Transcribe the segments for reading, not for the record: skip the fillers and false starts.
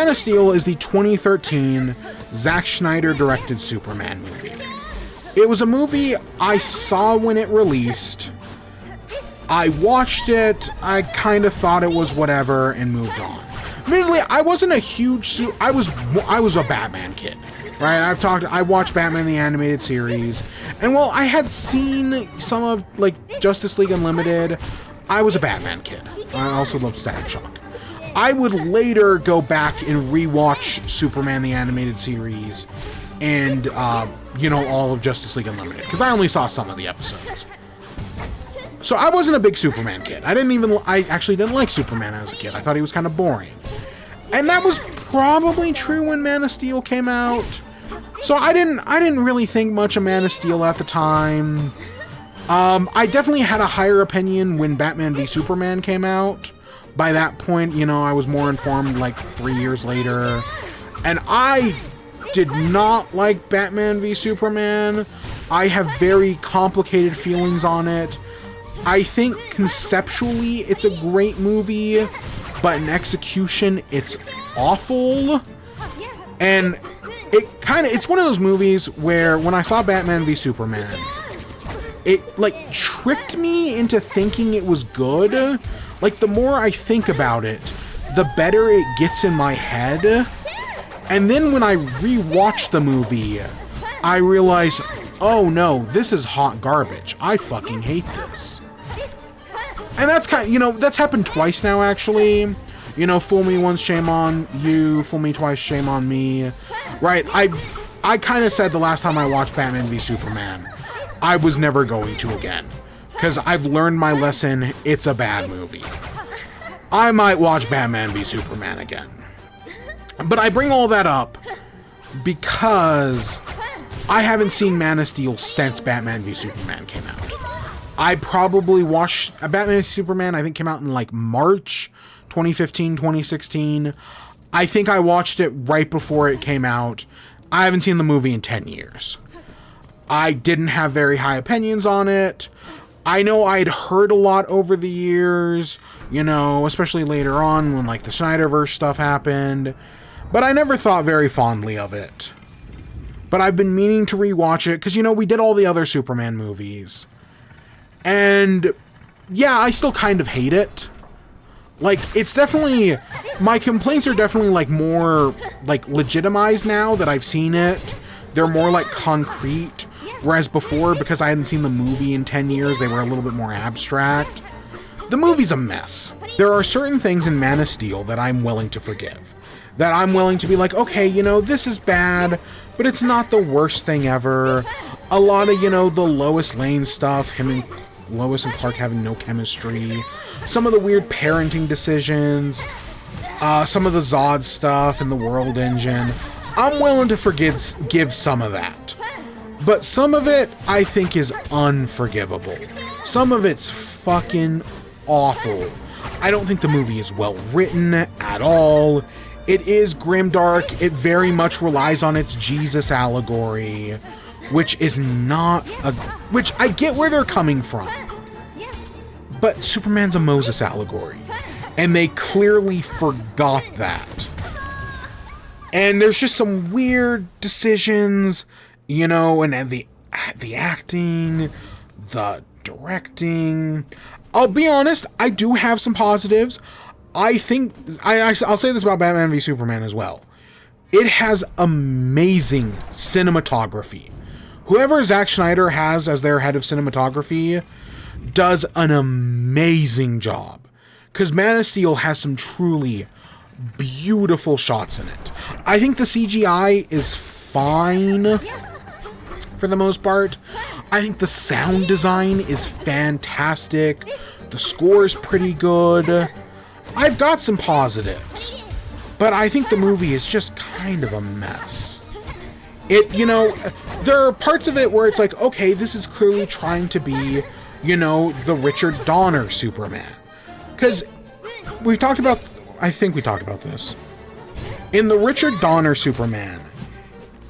Man of Steel is the 2013 Zach Snyder directed Superman movie. It was a movie I saw when it released. I watched it, I kind of thought it was whatever, and moved on. Admittedly, I wasn't a huge... I was a Batman kid, right? I watched Batman the Animated Series, and while I had seen some of, like, Justice League Unlimited, I was a Batman kid. I also loved Static Shock. I would later go back and rewatch Superman the Animated Series and, all of Justice League Unlimited, because I only saw some of the episodes. So I wasn't a big Superman kid. I actually didn't like Superman as a kid. I thought he was kind of boring. And that was probably true when Man of Steel came out. So I didn't really think much of Man of Steel at the time. I definitely had a higher opinion when Batman v Superman came out. By that point, I was more informed like 3 years later. And I did not like Batman v Superman. I have very complicated feelings on it. I think conceptually it's a great movie, but in execution it's awful. And it's one of those movies where when I saw Batman v Superman, it like tricked me into thinking it was good. Like the more I think about it, the better it gets in my head. And then when I rewatch the movie, I realize, oh no, this is hot garbage. I fucking hate this. And that's that's happened twice now, actually. Fool me once, shame on you. Fool me twice, shame on me. Right, I kind of said the last time I watched Batman v Superman, I was never going to again. Because I've learned my lesson, it's a bad movie. I might watch Batman v Superman again. But I bring all that up because I haven't seen Man of Steel since Batman v Superman came out. I probably watched Batman v Superman, I think came out in like March 2015, 2016. I think I watched it right before it came out. I haven't seen the movie in 10 years. I didn't have very high opinions on it. I know I'd heard a lot over the years, especially later on when like the Snyderverse stuff happened, but I never thought very fondly of it. But I've been meaning to rewatch it because, we did all the other Superman movies. And yeah, I still kind of hate it. Like, it's definitely, my complaints are definitely like more like legitimized now that I've seen it. They're more like concrete. Whereas before, because I hadn't seen the movie in 10 years, they were a little bit more abstract. The movie's a mess. There are certain things in Man of Steel that I'm willing to forgive. That I'm willing to be like, okay, this is bad, but it's not the worst thing ever. A lot of, the Lois Lane stuff, Lois and Clark having no chemistry. Some of the weird parenting decisions. Some of the Zod stuff and the World Engine. I'm willing to give some of that. But some of it, I think, is unforgivable. Some of it's fucking awful. I don't think the movie is well written at all. It is grimdark. It very much relies on its Jesus allegory, which is not which I get where they're coming from. But Superman's a Moses allegory, and they clearly forgot that. And there's just some weird decisions, and the acting, the directing. I'll be honest, I do have some positives. I think, I'll say this about Batman v Superman as well. It has amazing cinematography. Whoever Zach Snyder has as their head of cinematography does an amazing job. Because Man of Steel has some truly beautiful shots in it. I think the CGI is fine for the most part. I think the sound design is fantastic. The score is pretty good. I've got some positives. But I think the movie is just kind of a mess. There are parts of it where it's like, okay, this is clearly trying to be, the Richard Donner Superman. Because I think we talked about this. In the Richard Donner Superman,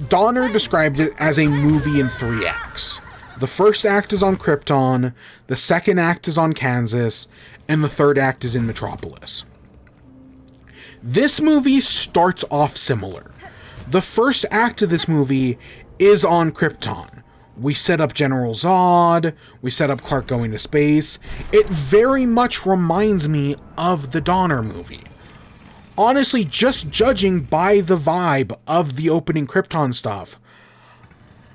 Donner described it as a movie in 3 acts. The first act is on Krypton, the second act is on Kansas, and the third act is in Metropolis. This movie starts off similar. The first act of this movie is on Krypton. We set up General Zod, we set up Clark going to space. It very much reminds me of the Donner movie. Honestly, just judging by the vibe of the opening Krypton stuff,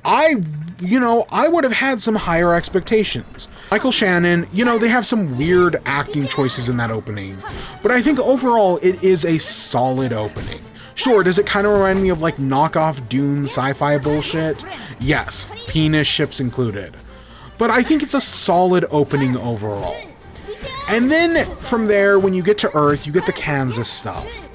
I would have had some higher expectations. Michael Shannon, they have some weird acting choices in that opening, but I think overall it is a solid opening. Sure, does it kind of remind me of like knockoff Dune sci-fi bullshit? Yes, penis ships included. But I think it's a solid opening overall. And then from there, when you get to Earth, you get the Kansas stuff.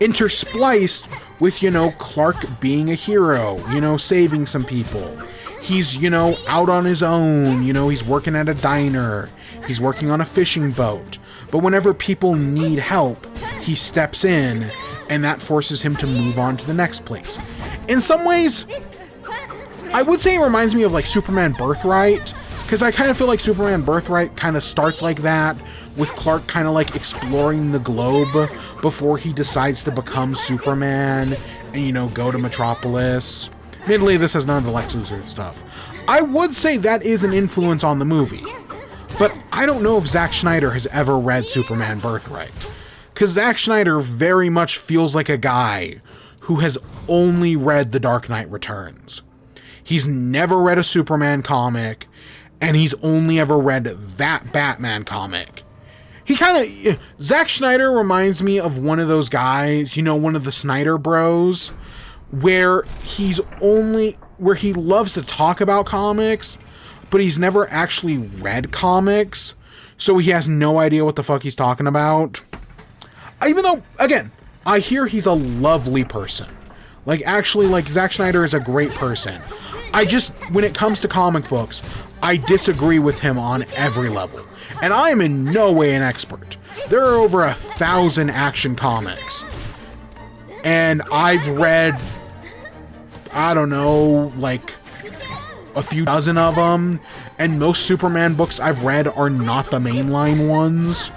Interspliced with, Clark being a hero, saving some people. He's, out on his own, he's working at a diner. He's working on a fishing boat. But whenever people need help, he steps in, and that forces him to move on to the next place. In some ways, I would say it reminds me of like Superman Birthright, because I kind of feel like Superman Birthright kind of starts like that, with Clark kind of like exploring the globe before he decides to become Superman and, go to Metropolis. Admittedly, this has none of the Lex Luthor stuff. I would say that is an influence on the movie, but I don't know if Zack Snyder has ever read Superman Birthright, because Zack Snyder very much feels like a guy who has only read The Dark Knight Returns. He's never read a Superman comic, and he's only ever read that Batman comic. Zack Snyder reminds me of one of those guys, one of the Snyder bros, where he loves to talk about comics, but he's never actually read comics, so he has no idea what the fuck he's talking about. Even though, again, I hear he's a lovely person. Zack Snyder is a great person. When it comes to comic books, I disagree with him on every level. And I am in no way an expert. There are over 1,000 Action comics. And I've read, I don't know, like a few dozen of them. And most Superman books I've read are not the mainline ones.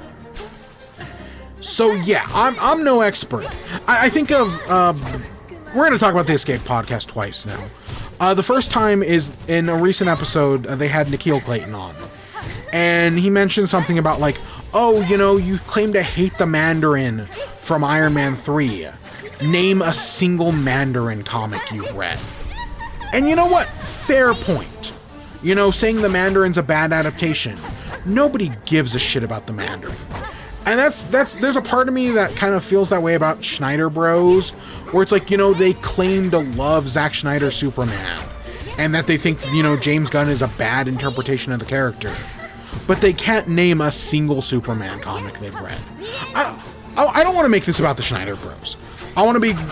So yeah, I'm no expert. I think of, we're going to talk about the Escape podcast twice now. The first time is in a recent episode, they had Nikhil Clayton on. And he mentioned something about like, you claim to hate the Mandarin from Iron Man 3. Name a single Mandarin comic you've read. And you know what? Fair point. Saying the Mandarin's a bad adaptation. Nobody gives a shit about the Mandarin. And there's a part of me that kind of feels that way about Snyder Bros, where it's like, they claim to love Zack Snyder Superman, and that they think, James Gunn is a bad interpretation of the character. But they can't name a single Superman comic they've read. I don't want to make this about the Snyder Bros.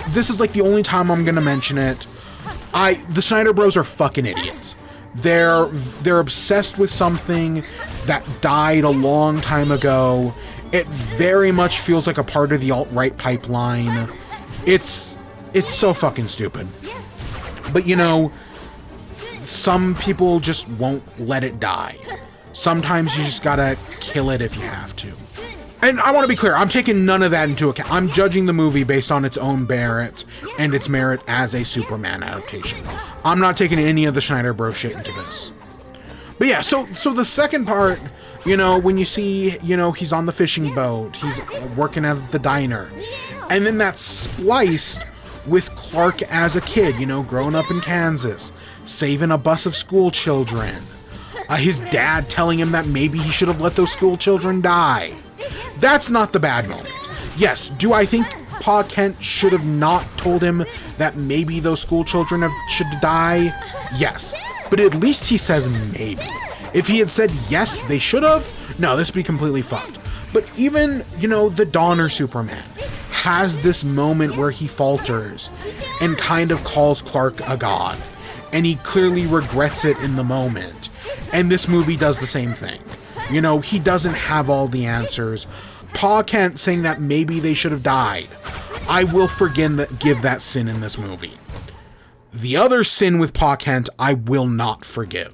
This is like the only time I'm going to mention it. The Snyder Bros are fucking idiots. They're obsessed with something that died a long time ago. It very much feels like a part of the alt-right pipeline. It's so fucking stupid. But some people just won't let it die. Sometimes you just gotta kill it if you have to. And I want to be clear, I'm taking none of that into account. I'm judging the movie based on its own merits and its merit as a Superman adaptation. I'm not taking any of the Snyder Bros shit into this. But yeah, so the second part, when you see, he's on the fishing boat, he's working at the diner, and then that's spliced with Clark as a kid, growing up in Kansas, saving a bus of school children. His dad telling him that maybe he should have let those school children die. That's not the bad moment. Yes, do I think Pa Kent should have not told him that maybe those school children should die? Yes, but at least he says maybe. If he had said yes, they should have, no, this would be completely fucked. But even, the Donner Superman has this moment where he falters and kind of calls Clark a god. And he clearly regrets it in the moment. And this movie does the same thing. He doesn't have all the answers. Pa Kent saying that maybe they should have died. I will give that sin in this movie. The other sin with Pa Kent, I will not forgive.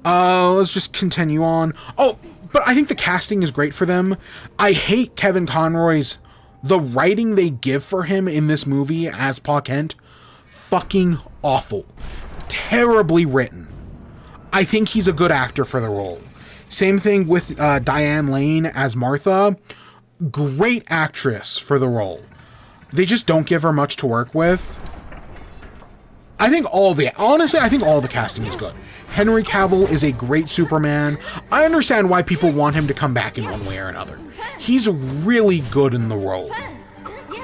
Let's just continue on. Oh, But I think the casting is great for them. I hate Kevin Conroy's... The writing they give for him in this movie as Pa Kent, fucking awful. Terribly written. I think he's a good actor for the role. Same thing with Diane Lane as Martha. Great actress for the role. They just don't give her much to work with. I think all the casting is good. Henry Cavill is a great Superman. I understand why people want him to come back in one way or another. He's really good in the role.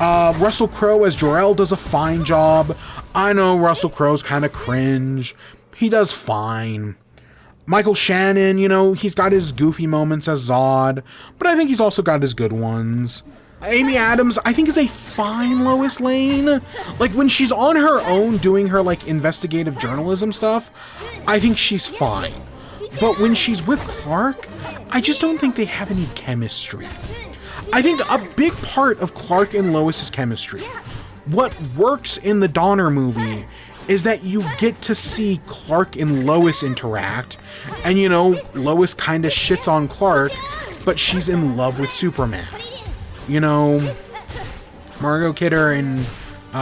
Russell Crowe as Jor-El does a fine job. I know Russell Crowe's kind of cringe. He does fine. Michael Shannon, you know, he's got his goofy moments as Zod, but I think he's also got his good ones. Amy Adams, I think, is a fine Lois Lane. Like, when she's on her own doing her, like, investigative journalism stuff, I think she's fine. But when she's with Clark, I just don't think they have any chemistry. I think a big part of Clark and Lois's chemistry, what works in the Donner movie, is that you get to see Clark and Lois interact, and, you know, Lois kind of shits on Clark, but she's in love with Superman. You know, Margot Kidder and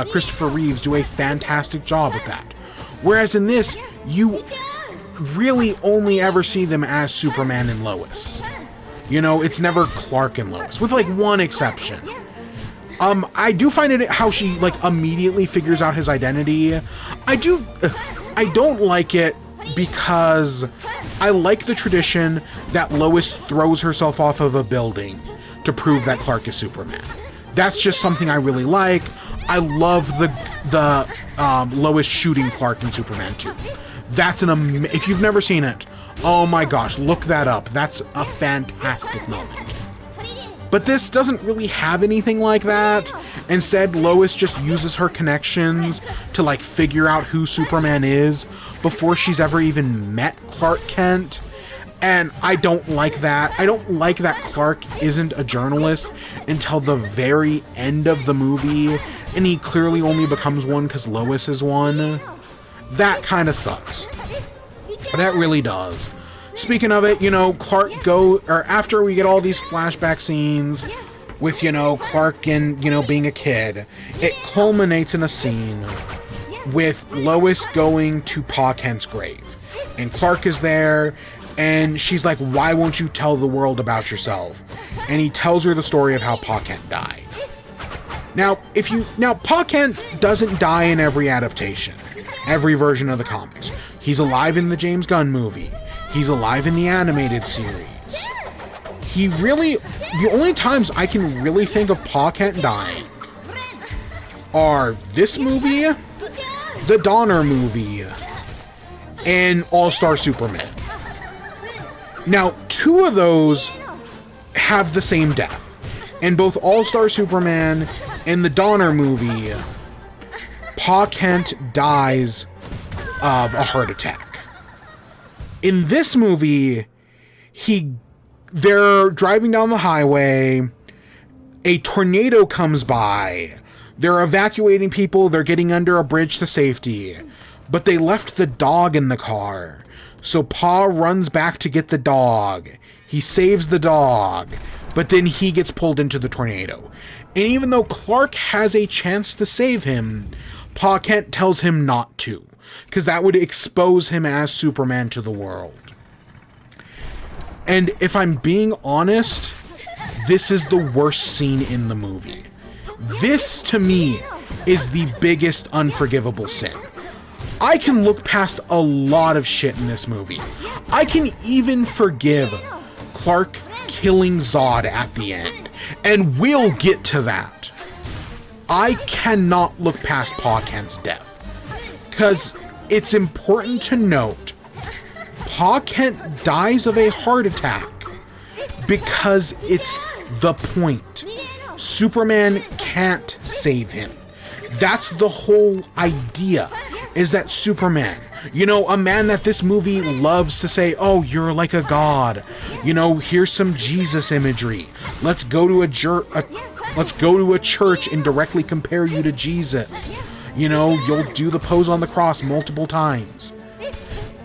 Christopher Reeves do a fantastic job at that. Whereas in this, you really only ever see them as Superman and Lois. You know, it's never Clark and Lois, with like one exception. I do find it how she like immediately figures out his identity. I don't like it because I like the tradition that Lois throws herself off of a building to prove that Clark is Superman. That's just something I really like. I love the Lois shooting Clark in Superman 2. That's if you've never seen it, oh my gosh, look that up. That's a fantastic moment. But this doesn't really have anything like that. Instead, Lois just uses her connections to like figure out who Superman is before she's ever even met Clark Kent. And I don't like that. I don't like that Clark isn't a journalist until the very end of the movie, and he clearly only becomes one because Lois is one. That kind of sucks. That really does. Speaking of it, you know, after we get all these flashback scenes with, you know, Clark and, you know, being a kid, it culminates in a scene with Lois going to Pa Kent's grave. And Clark is there, and she's like, why won't you tell the world about yourself? And he tells her the story of how Pa Kent died. Now, Pa Kent doesn't die in every adaptation, every version of the comics. He's alive in the James Gunn movie. He's alive in the animated series. The only times I can really think of Pa Kent dying are this movie, the Donner movie, and All-Star Superman. Now, two of those have the same death. In both All-Star Superman and the Donner movie, Pa Kent dies of a heart attack. In this movie, they're driving down the highway, a tornado comes by, they're evacuating people, they're getting under a bridge to safety, but they left the dog in the car. So Pa runs back to get the dog. He saves the dog, but then he gets pulled into the tornado. And even though Clark has a chance to save him, Pa Kent tells him not to, because that would expose him as Superman to the world. And if I'm being honest, this is the worst scene in the movie. This, to me, is the biggest unforgivable sin. I can look past a lot of shit in this movie. I can even forgive Clark killing Zod at the end, and we'll get to that. I cannot look past Pa Kent's death, because it's important to note Pa Kent dies of a heart attack because it's the point. Superman can't save him. That's the whole idea, is that Superman, you know, a man that this movie loves to say, oh, you're like a god. You know, here's some Jesus imagery. Let's go to a church and directly compare you to Jesus. You know, you'll do the pose on the cross multiple times.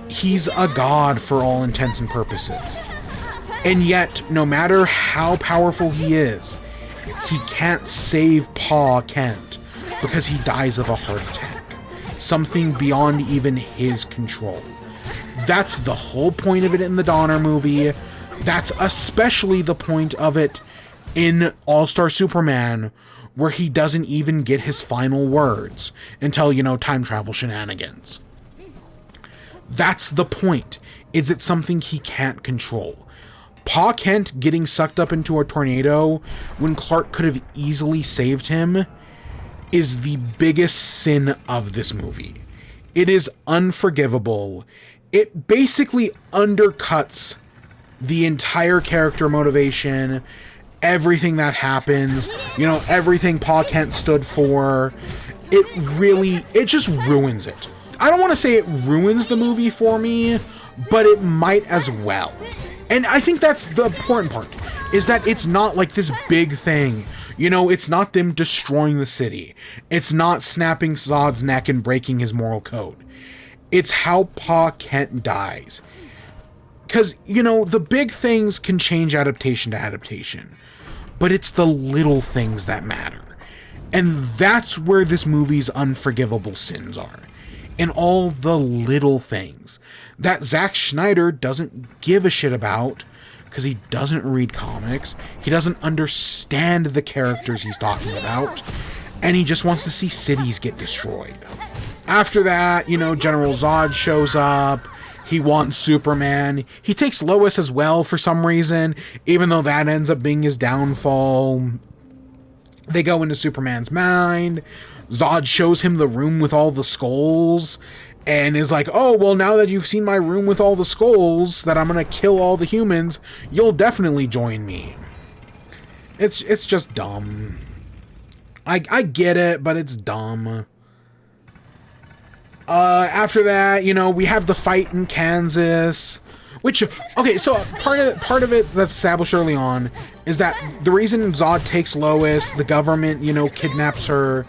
He's a god for all intents and purposes. And yet, no matter how powerful he is, he can't save Pa Kent because he dies of a heart attack. Something beyond even his control. That's the whole point of it in the Donner movie. That's especially the point of it in All-Star Superman, where he doesn't even get his final words until, time travel shenanigans. That's the point. Is it something he can't control? Pa Kent getting sucked up into a tornado when Clark could have easily saved him is the biggest sin of this movie. It is unforgivable. It basically undercuts the entire character motivation, everything that happens, everything Pa Kent stood for. It just ruins it. I don't want to say it ruins the movie for me, but it might as well. And I think that's the important part, is that it's not like this big thing. It's not them destroying the city. It's not snapping Zod's neck and breaking his moral code. It's how Pa Kent dies. Because, the big things can change adaptation to adaptation. But it's the little things that matter. And that's where this movie's unforgivable sins are. In all the little things that Zach Snyder doesn't give a shit about because he doesn't read comics. He doesn't understand the characters he's talking about. And he just wants to see cities get destroyed. After that, General Zod shows up. He wants Superman. He takes Lois as well for some reason, even though that ends up being his downfall. They go into Superman's mind. Zod shows him the room with all the skulls and is like, oh, well, now that you've seen my room with all the skulls, that I'm going to kill all the humans, you'll definitely join me. It's just dumb. I get it, but it's dumb. After that, we have the fight in Kansas, which, okay, so part of it that's established early on is that the reason Zod takes Lois, the government, kidnaps her,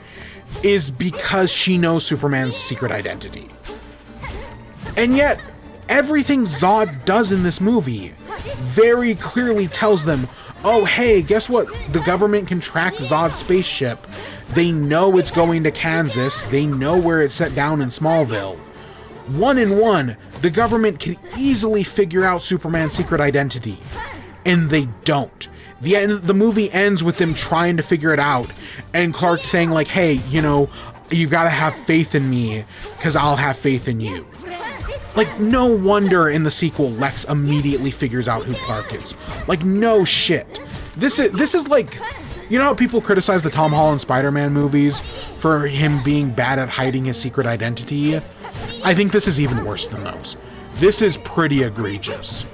is because she knows Superman's secret identity. And yet, everything Zod does in this movie very clearly tells them, oh, hey, guess what? The government can track Zod's spaceship. They know it's going to Kansas. They know where it's set down in Smallville. 1-in-1, the government can easily figure out Superman's secret identity. And they don't. The movie ends with them trying to figure it out. And Clark saying, like, hey, you've got to have faith in me, because I'll have faith in you. Like, no wonder in the sequel Lex immediately figures out who Clark is. Like, no shit. This is like, how people criticize the Tom Holland Spider-Man movies for him being bad at hiding his secret identity? I think this is even worse than those. This is pretty egregious.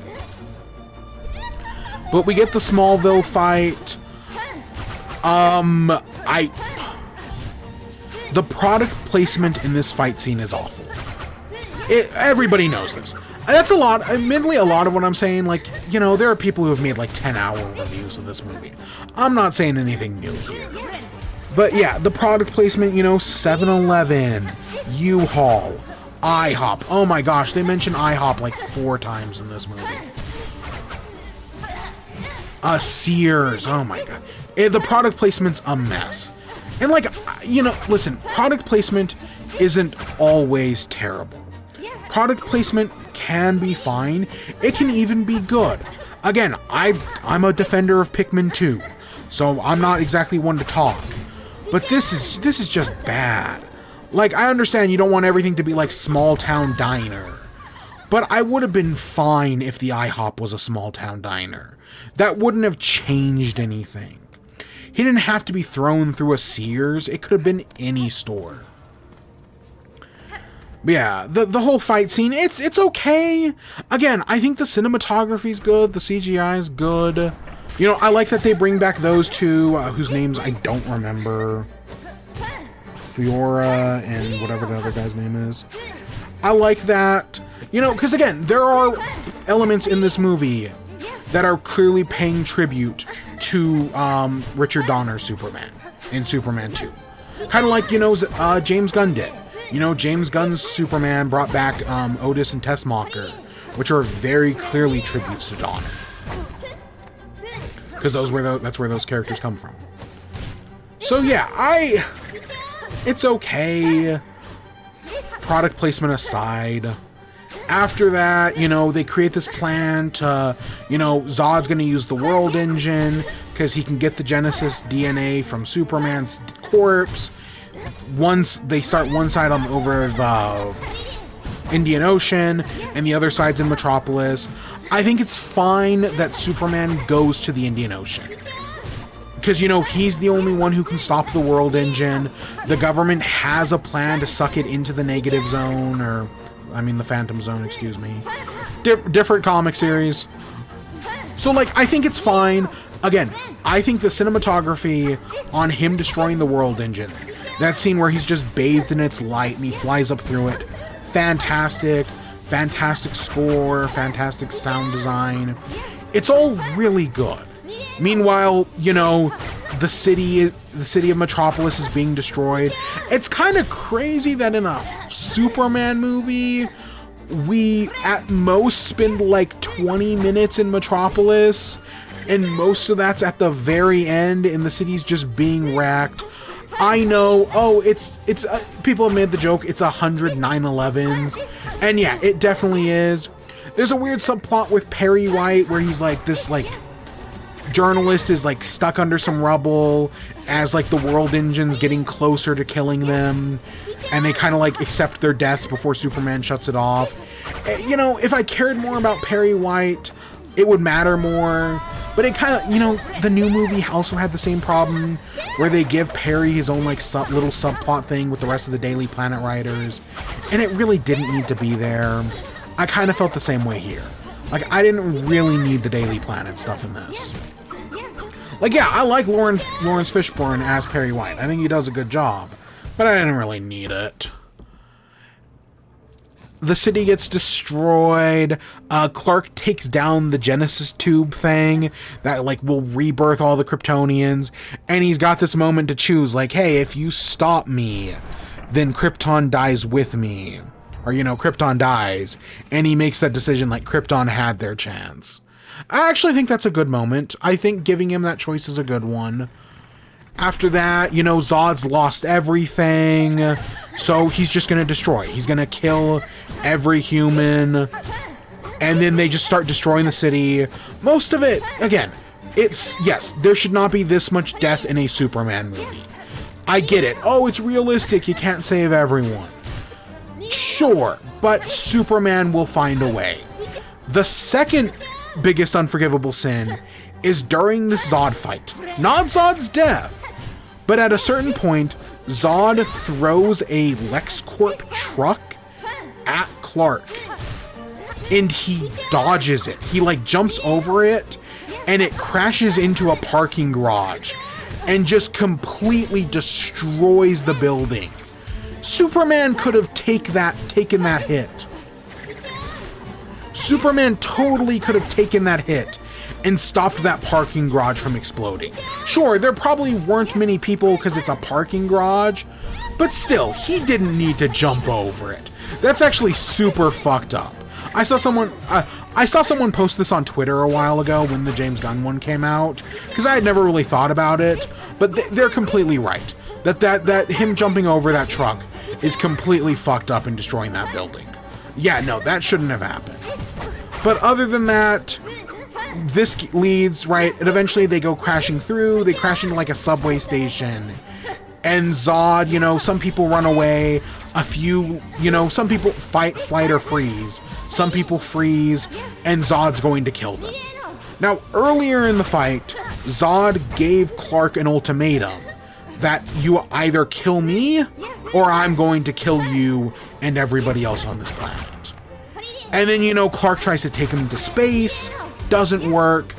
But we get the Smallville fight. The product placement in this fight scene is awful. Everybody knows this. That's a lot, admittedly a lot of what I'm saying, like, there are people who have made like 10-hour reviews of this movie. I'm not saying anything new here. But yeah, the product placement, 7-Eleven, U-Haul, IHOP. Oh my gosh, they mention IHOP like 4 times in this movie. Sears, oh my god. The product placement's a mess. And like, listen, product placement isn't always terrible. Product placement can be fine. It can even be good. Again, I'm a defender of Pikmin 2, so I'm not exactly one to talk. But this is just bad. Like, I understand you don't want everything to be like small town diner, but I would have been fine if the IHOP was a small town diner. That wouldn't have changed anything. He didn't have to be thrown through a Sears. It could have been any store. But yeah, the whole fight scene, it's okay. Again, I think the cinematography's good, the CGI is good. I like that they bring back those two, whose names I don't remember. Fiora and whatever the other guy's name is. I like that. Because again, there are elements in this movie that are clearly paying tribute to Richard Donner's Superman in Superman 2. Kind of like, James Gunn did. James Gunn's Superman brought back Otis and Tessmacher, which are very clearly tributes to Donner. because that's where those characters come from. So yeah, it's okay. Product placement aside. After that, you know, they create this plan to, you know, Zod's going to use the world engine because he can get the Genesis DNA from Superman's corpse. Once they start one side over the Indian Ocean and the other side's in Metropolis. I think it's fine that Superman goes to the Indian Ocean. Because, you know, he's the only one who can stop the world engine. The government has a plan to suck it into the negative zone, or the Phantom Zone, excuse me. Different comic series. So, like, I think it's fine. Again, I think the cinematography on him destroying the world engine, that scene where he's just bathed in its light and he flies up through it, fantastic score, fantastic sound design. It's all really good. Meanwhile, you know, the city of Metropolis is being destroyed. It's kind of crazy that in a Superman movie, we at most spend like 20 minutes in Metropolis, and most of that's at the very end, and the city's just being wrecked. I know, it's people have made the joke, it's 100 9/11s, and yeah, it definitely is. There's a weird subplot with Perry White where he's like this, like, journalist is like stuck under some rubble as like the world engine's getting closer to killing them, and they kind of like accept their deaths before Superman shuts it off. You know, if I cared more about Perry White, it would matter more. But it kind of, you know, the new movie also had the same problem where they give Perry his own like little subplot thing with the rest of the Daily Planet writers, and it really didn't need to be there. I kind of felt the same way here. Like, I didn't really need the Daily Planet stuff in this. Like, yeah, I like Lawrence Fishburne as Perry White. I think he does a good job, but I didn't really need it. The city gets destroyed. Clark takes down the Genesis tube thing that, like, will rebirth all the Kryptonians, and he's got this moment to choose, like, hey, if you stop me, then Krypton dies with me. Or, you know, Krypton dies, and he makes that decision like Krypton had their chance. I actually think that's a good moment. I think giving him that choice is a good one. After that, you know, Zod's lost everything, so he's just going to destroy. He's going to kill every human, and then they just start destroying the city. Most of it, again, yes, there should not be this much death in a Superman movie. I get it. Oh, it's realistic. You can't save everyone. Sure, but Superman will find a way. The second biggest unforgivable sin is during this Zod fight. Not Zod's death, but at a certain point, Zod throws a LexCorp truck at Clark, and he dodges it. He like jumps over it, and it crashes into a parking garage and just completely destroys the building. Superman could have taken that hit. Superman totally could have taken that hit and stopped that parking garage from exploding. Sure, there probably weren't many people because it's a parking garage, but still, he didn't need to jump over it. That's actually super fucked up. I saw someone post this on Twitter a while ago when the James Gunn one came out, because I had never really thought about it, but they're completely right. That him jumping over that truck is completely fucked up and destroying that building. Yeah, no, that shouldn't have happened. But other than that, this leads, right, and eventually they go crashing through, they crash into like a subway station, and Zod, you know, some people run away, a few, you know, some people flight or freeze, some people freeze, and Zod's going to kill them. Now, earlier in the fight, Zod gave Clark an ultimatum that you either kill me or I'm going to kill you and everybody else on this planet. And then, you know, Clark tries to take him into space, doesn't work.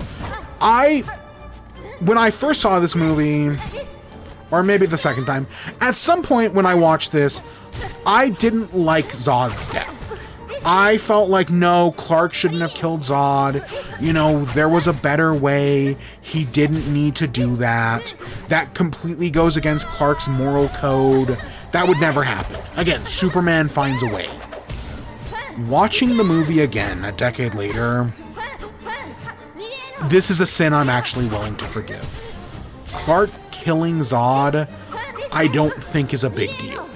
When I first saw this movie, or maybe the second time, at some point when I watched this, I didn't like Zod's death. I felt like, no, Clark shouldn't have killed Zod. You know, there was a better way. He didn't need to do that. That completely goes against Clark's moral code. That would never happen. Again, Superman finds a way. Watching the movie again a decade later, this is a sin I'm actually willing to forgive. Clark killing Zod, I don't think is a big deal.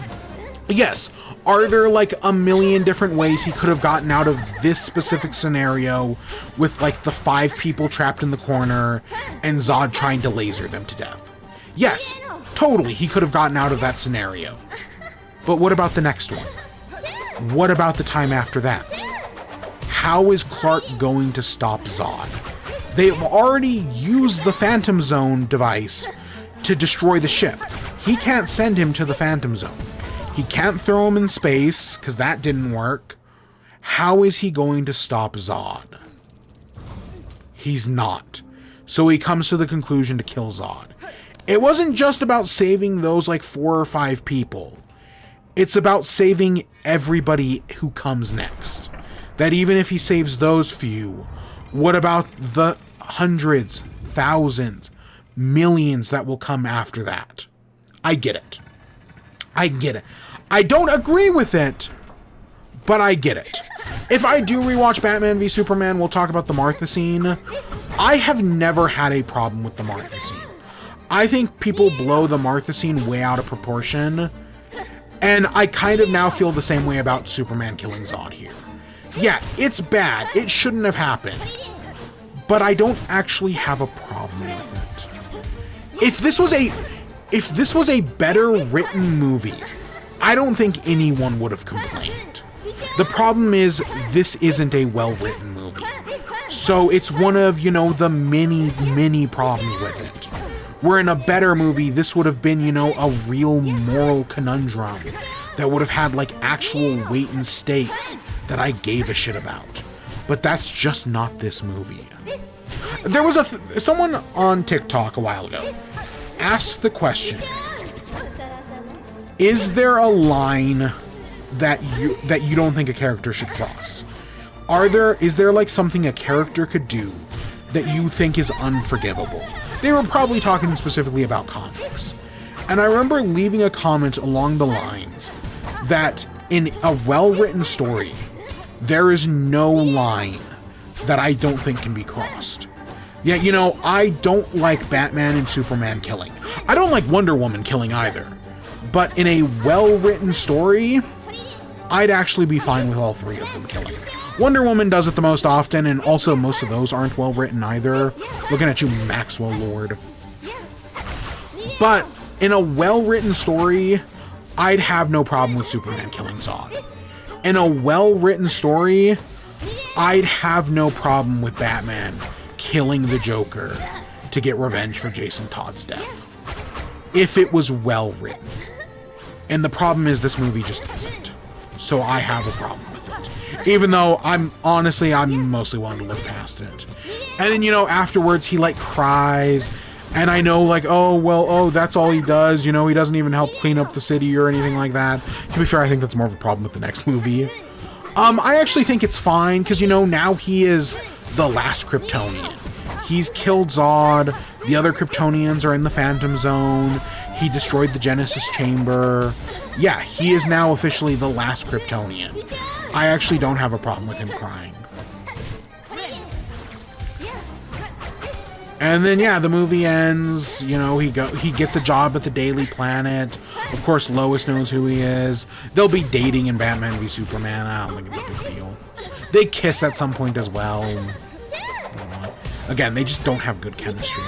Yes, are there like a million different ways he could have gotten out of this specific scenario with like the 5 people trapped in the corner and Zod trying to laser them to death? Yes, totally, he could have gotten out of that scenario. But what about the next one? What about the time after that? How is Clark going to stop Zod? They've already used the Phantom Zone device to destroy the ship. He can't send him to the Phantom Zone. He can't throw him in space, because that didn't work. How is he going to stop Zod? He's not. So he comes to the conclusion to kill Zod. It wasn't just about saving those like 4 or 5 people. It's about saving everybody who comes next. That even if he saves those few, what about the hundreds, thousands, millions that will come after that? I get it. I get it. I don't agree with it, but I get it. If I do rewatch Batman v Superman, we'll talk about the Martha scene. I have never had a problem with the Martha scene. I think people blow the Martha scene way out of proportion, and I kind of now feel the same way about Superman killing Zod here. Yeah, it's bad. It shouldn't have happened. But I don't actually have a problem with it. If this was a better written movie, I don't think anyone would have complained. The problem is, this isn't a well-written movie. So it's one of, you know, the many problems with it. Where in a better movie, this would have been, you know, a real moral conundrum that would have had, like, actual weight and stakes that I gave a shit about. But that's just not this movie. There was someone on TikTok a while ago asked the question, is there a line that you don't think a character should cross? Is there like something a character could do that you think is unforgivable? They were probably talking specifically about comics. And I remember leaving a comment along the lines that in a well-written story, there is no line that I don't think can be crossed. Yeah, you know, I don't like Batman and Superman killing. I don't like Wonder Woman killing either. But in a well-written story, I'd actually be fine with all 3 of them killing. Wonder Woman does it the most often, and also most of those aren't well-written either. Looking at you, Maxwell Lord. But in a well-written story, I'd have no problem with Superman killing Zod. In a well-written story, I'd have no problem with Batman killing the Joker to get revenge for Jason Todd's death. If it was well written. And the problem is this movie just isn't. So I have a problem with it. Even though I'm mostly willing to look past it. And then, you know, afterwards he like cries. And I know like, that's all he does. You know, he doesn't even help clean up the city or anything like that. To be fair, I think that's more of a problem with the next movie. I actually think it's fine because, you know, now he is the last Kryptonian. He's killed Zod. The other Kryptonians are in the Phantom Zone. He destroyed the Genesis Chamber. Yeah, he is now officially the last Kryptonian. I actually don't have a problem with him crying. And then, yeah, the movie ends. You know, he gets a job at the Daily Planet. Of course, Lois knows who he is. They'll be dating in Batman v Superman. I don't think it's a big deal. They kiss at some point as well. Again, they just don't have good chemistry.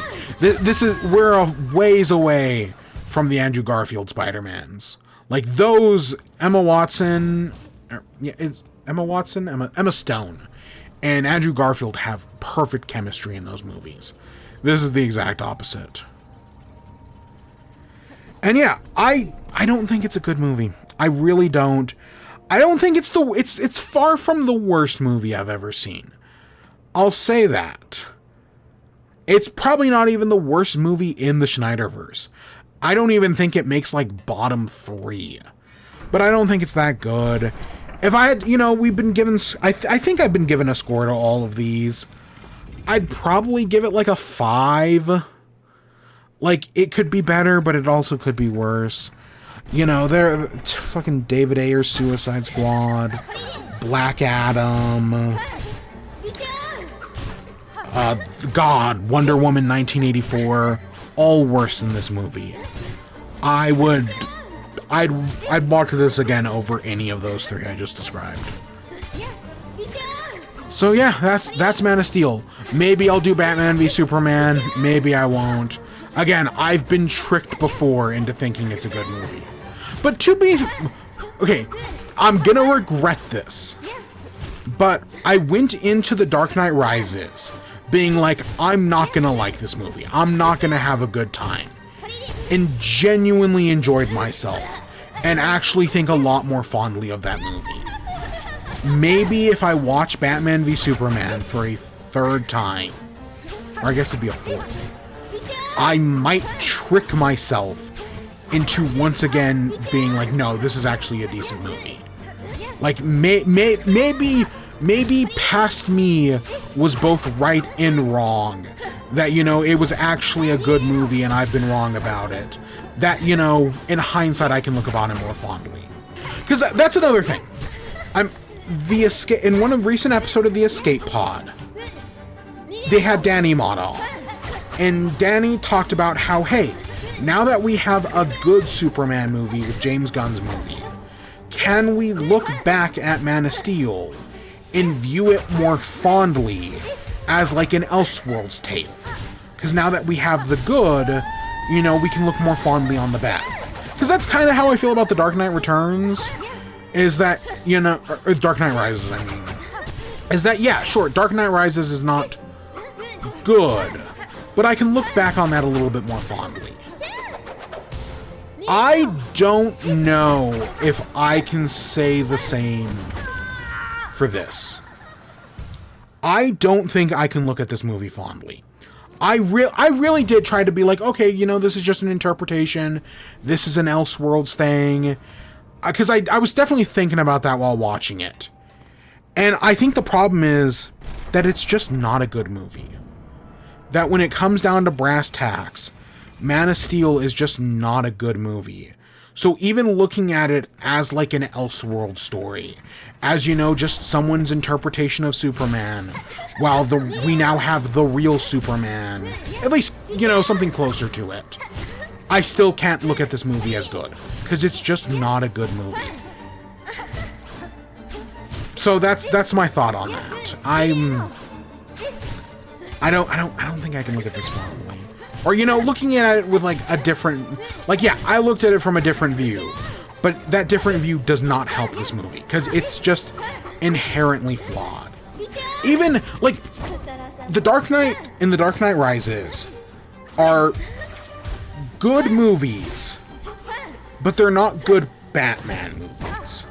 We're a ways away from the Andrew Garfield Spider-Mans. Like those, Emma Stone and Andrew Garfield have perfect chemistry in those movies. This is the exact opposite. And yeah, I don't think it's a good movie. I really don't. I don't think it's far from the worst movie I've ever seen. I'll say that. It's probably not even the worst movie in the Snyderverse. I don't even think it makes like bottom 3. But I don't think it's that good. If I had, you know, we've been given, I think I've been given a score to all of these. I'd probably give it like a 5. Like, it could be better, but it also could be worse. You know, they're fucking David Ayer's Suicide Squad, Black Adam, God, Wonder Woman 1984, all worse than this movie. I'd watch this again over any of those three I just described. So yeah, that's Man of Steel. Maybe I'll do Batman v Superman, maybe I won't. Again, I've been tricked before into thinking it's a good movie. But okay, I'm gonna regret this. But I went into The Dark Knight Rises being like, I'm not gonna like this movie. I'm not gonna have a good time. And genuinely enjoyed myself. And actually think a lot more fondly of that movie. Maybe if I watch Batman v Superman for a third time, or I guess it'd be a fourth, I might trick myself into once again being like, no, this is actually a decent movie. Like, maybe past me was both right and wrong. That, you know, it was actually a good movie and I've been wrong about it. That, you know, in hindsight, I can look upon it more fondly. Because that's another thing. In one of recent episode of the Escape Pod, they had Danny Mott on. And Danny talked about how, hey, now that we have a good Superman movie with James Gunn's movie, can we look back at Man of Steel and view it more fondly as like an Elseworlds tale? Because now that we have the good, you know, we can look more fondly on the bad. Because that's kind of how I feel about The Dark Knight Returns, is that, you know, or Dark Knight Rises, I mean, is that, yeah, sure, Dark Knight Rises is not good, but I can look back on that a little bit more fondly. I don't know if I can say the same for this. I don't think I can look at this movie fondly. I really did try to be like, okay, you know, this is just an interpretation. This is an Elseworlds thing. Because I was definitely thinking about that while watching it. And I think the problem is that it's just not a good movie. That when it comes down to brass tacks, Man of Steel is just not a good movie. So even looking at it as like an Elseworld story, as, you know, just someone's interpretation of Superman, while we now have the real Superman, at least, you know, something closer to it, I still can't look at this movie as good, because it's just not a good movie. So that's my thought on that. I don't think I can look at this fondly. Or, you know, looking at it with like a different, like, yeah, I looked at it from a different view, but that different view does not help this movie, because it's just inherently flawed. Even, like, The Dark Knight and The Dark Knight Rises are good movies, but they're not good Batman movies.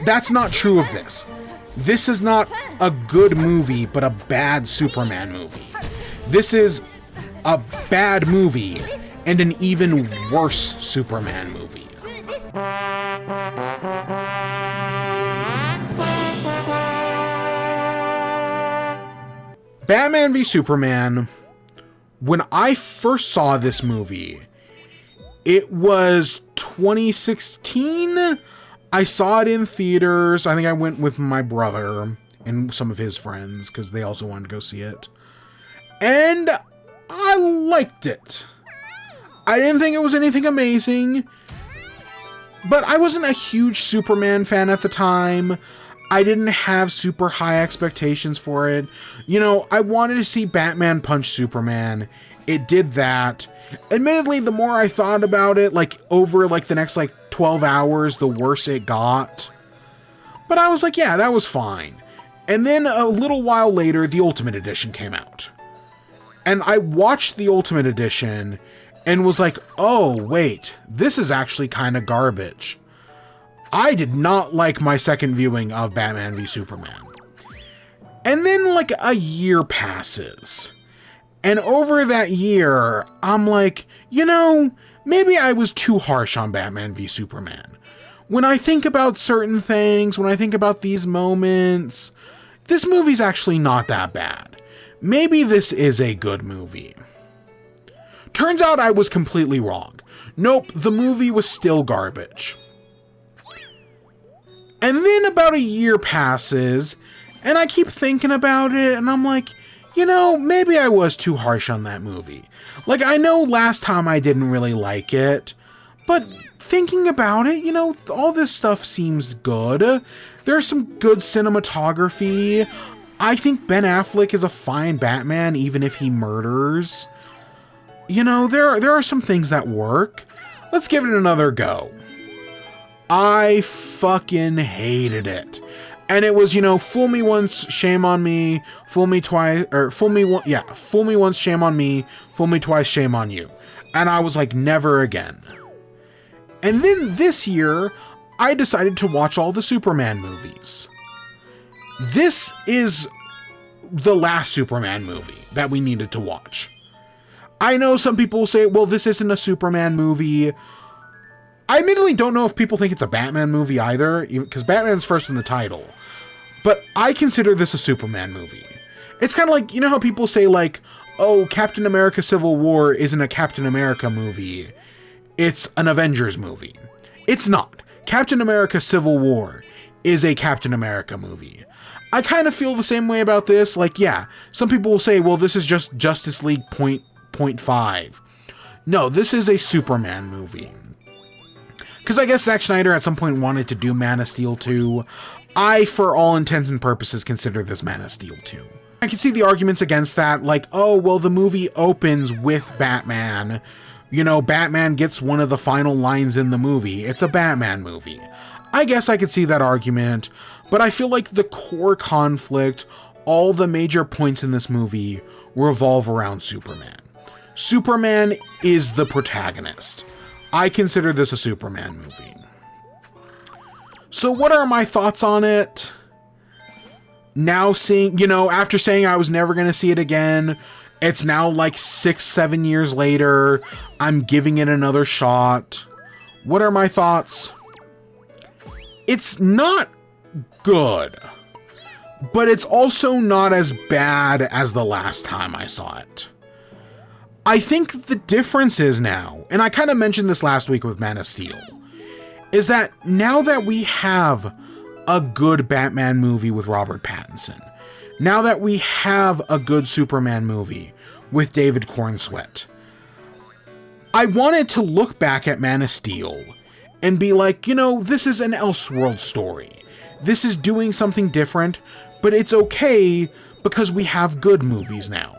That's not true of this. This is not a good movie, but a bad Superman movie. This is a bad movie and an even worse Superman movie. Batman v Superman, when I first saw this movie, it was 2016. I saw it in theaters. I think I went with my brother and some of his friends because they also wanted to go see it. And I liked it. I didn't think it was anything amazing, but I wasn't a huge Superman fan at the time. I didn't have super high expectations for it. You know, I wanted to see Batman punch Superman. It did that. Admittedly, the more I thought about it, like, over, like, the next, like, 12 hours, the worse it got. But I was like, yeah, that was fine. And then a little while later, the Ultimate Edition came out. And I watched the Ultimate Edition and was like, oh, wait, this is actually kind of garbage. I did not like my second viewing of Batman v Superman. And then, like, a year passes. And over that year, I'm like, you know, maybe I was too harsh on Batman v Superman. When I think about certain things, when I think about these moments, this movie's actually not that bad. Maybe this is a good movie. Turns out I was completely wrong. Nope, the movie was still garbage. And then about a year passes, and I keep thinking about it, and I'm like, maybe I was too harsh on that movie. Like, I know last time I didn't really like it, but thinking about it, all this stuff seems good. There's some good cinematography. I think Ben Affleck is a fine Batman, even if he murders. There are some things that work. Let's give it another go. I fucking hated it. And it was, fool me once, shame on me, fool me twice, or fool me once, shame on me, fool me twice, shame on you. And I was like, never again. And then this year, I decided to watch all the Superman movies. This is the last Superman movie that we needed to watch. I know some people will say, well, this isn't a Superman movie. I admittedly don't know if people think it's a Batman movie either, because Batman's first in the title. But I consider this a Superman movie. It's kind of like, how people say, like, oh, Captain America Civil War isn't a Captain America movie. It's an Avengers movie. It's not. Captain America Civil War is a Captain America movie. I kind of feel the same way about this. Like, yeah, some people will say, well, this is just Justice League 0.5. No, this is a Superman movie. Because I guess Zack Snyder at some point wanted to do Man of Steel 2. I, for all intents and purposes, consider this Man of Steel 2. I can see the arguments against that, like, oh, well, the movie opens with Batman. Batman gets one of the final lines in the movie. It's a Batman movie. I guess I could see that argument, but I feel like the core conflict, all the major points in this movie, revolve around Superman. Superman is the protagonist. I consider this a Superman movie. So what are my thoughts on it? Now seeing, after saying I was never going to see it again, it's now like 6-7 years later. I'm giving it another shot. What are my thoughts? It's not good, but it's also not as bad as the last time I saw it. I think the difference is now, and I kind of mentioned this last week with Man of Steel, is that now that we have a good Batman movie with Robert Pattinson, now that we have a good Superman movie with David Cornsweet, I wanted to look back at Man of Steel and be like, this is an Elseworld story. This is doing something different, but it's okay because we have good movies now.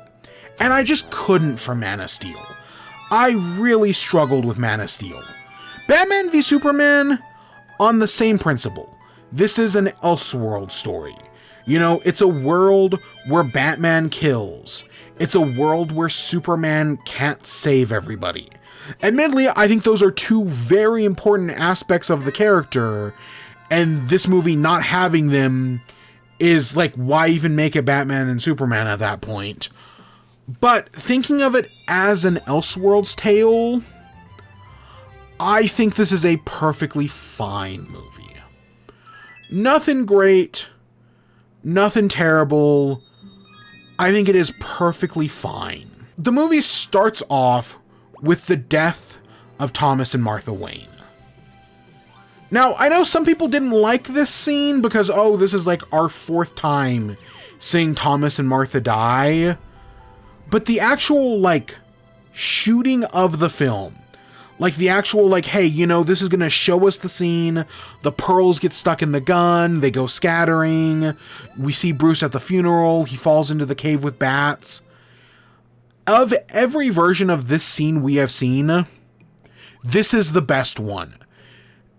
And I just couldn't for Man of Steel. I really struggled with Man of Steel. Batman v Superman, on the same principle. This is an Elseworld story. It's a world where Batman kills. It's a world where Superman can't save everybody. Admittedly, I think those are two very important aspects of the character, and this movie not having them is like, why even make it Batman and Superman at that point? But thinking of it as an Elseworlds tale, I think this is a perfectly fine movie. Nothing great, nothing terrible. I think it is perfectly fine. The movie starts off with the death of Thomas and Martha Wayne. Now, I know some people didn't like this scene because, oh, this is like our 4th time seeing Thomas and Martha die. But the actual, shooting of the film, the actual, hey, this is going to show us the scene. The pearls get stuck in the gun. They go scattering. We see Bruce at the funeral. He falls into the cave with bats. Of every version of this scene we have seen, this is the best one.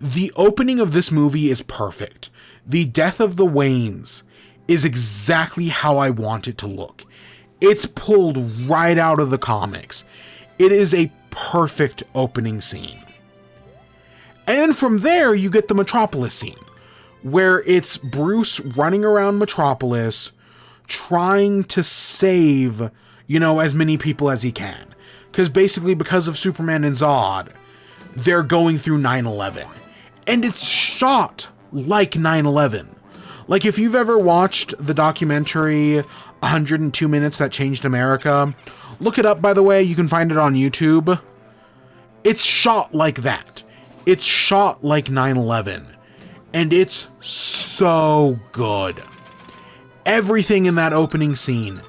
The opening of this movie is perfect. The death of the Waynes is exactly how I want it to look. It's pulled right out of the comics. It is a perfect opening scene. And from there, you get the Metropolis scene, where it's Bruce running around Metropolis, trying to save, as many people as he can. Because of Superman and Zod, they're going through 9/11. And it's shot like 9/11. If you've ever watched the documentary 102 Minutes That Changed America, look it up, by the way. You can find it on YouTube. It's shot like that. It's shot like 9/11. And it's so good. Everything in that opening scene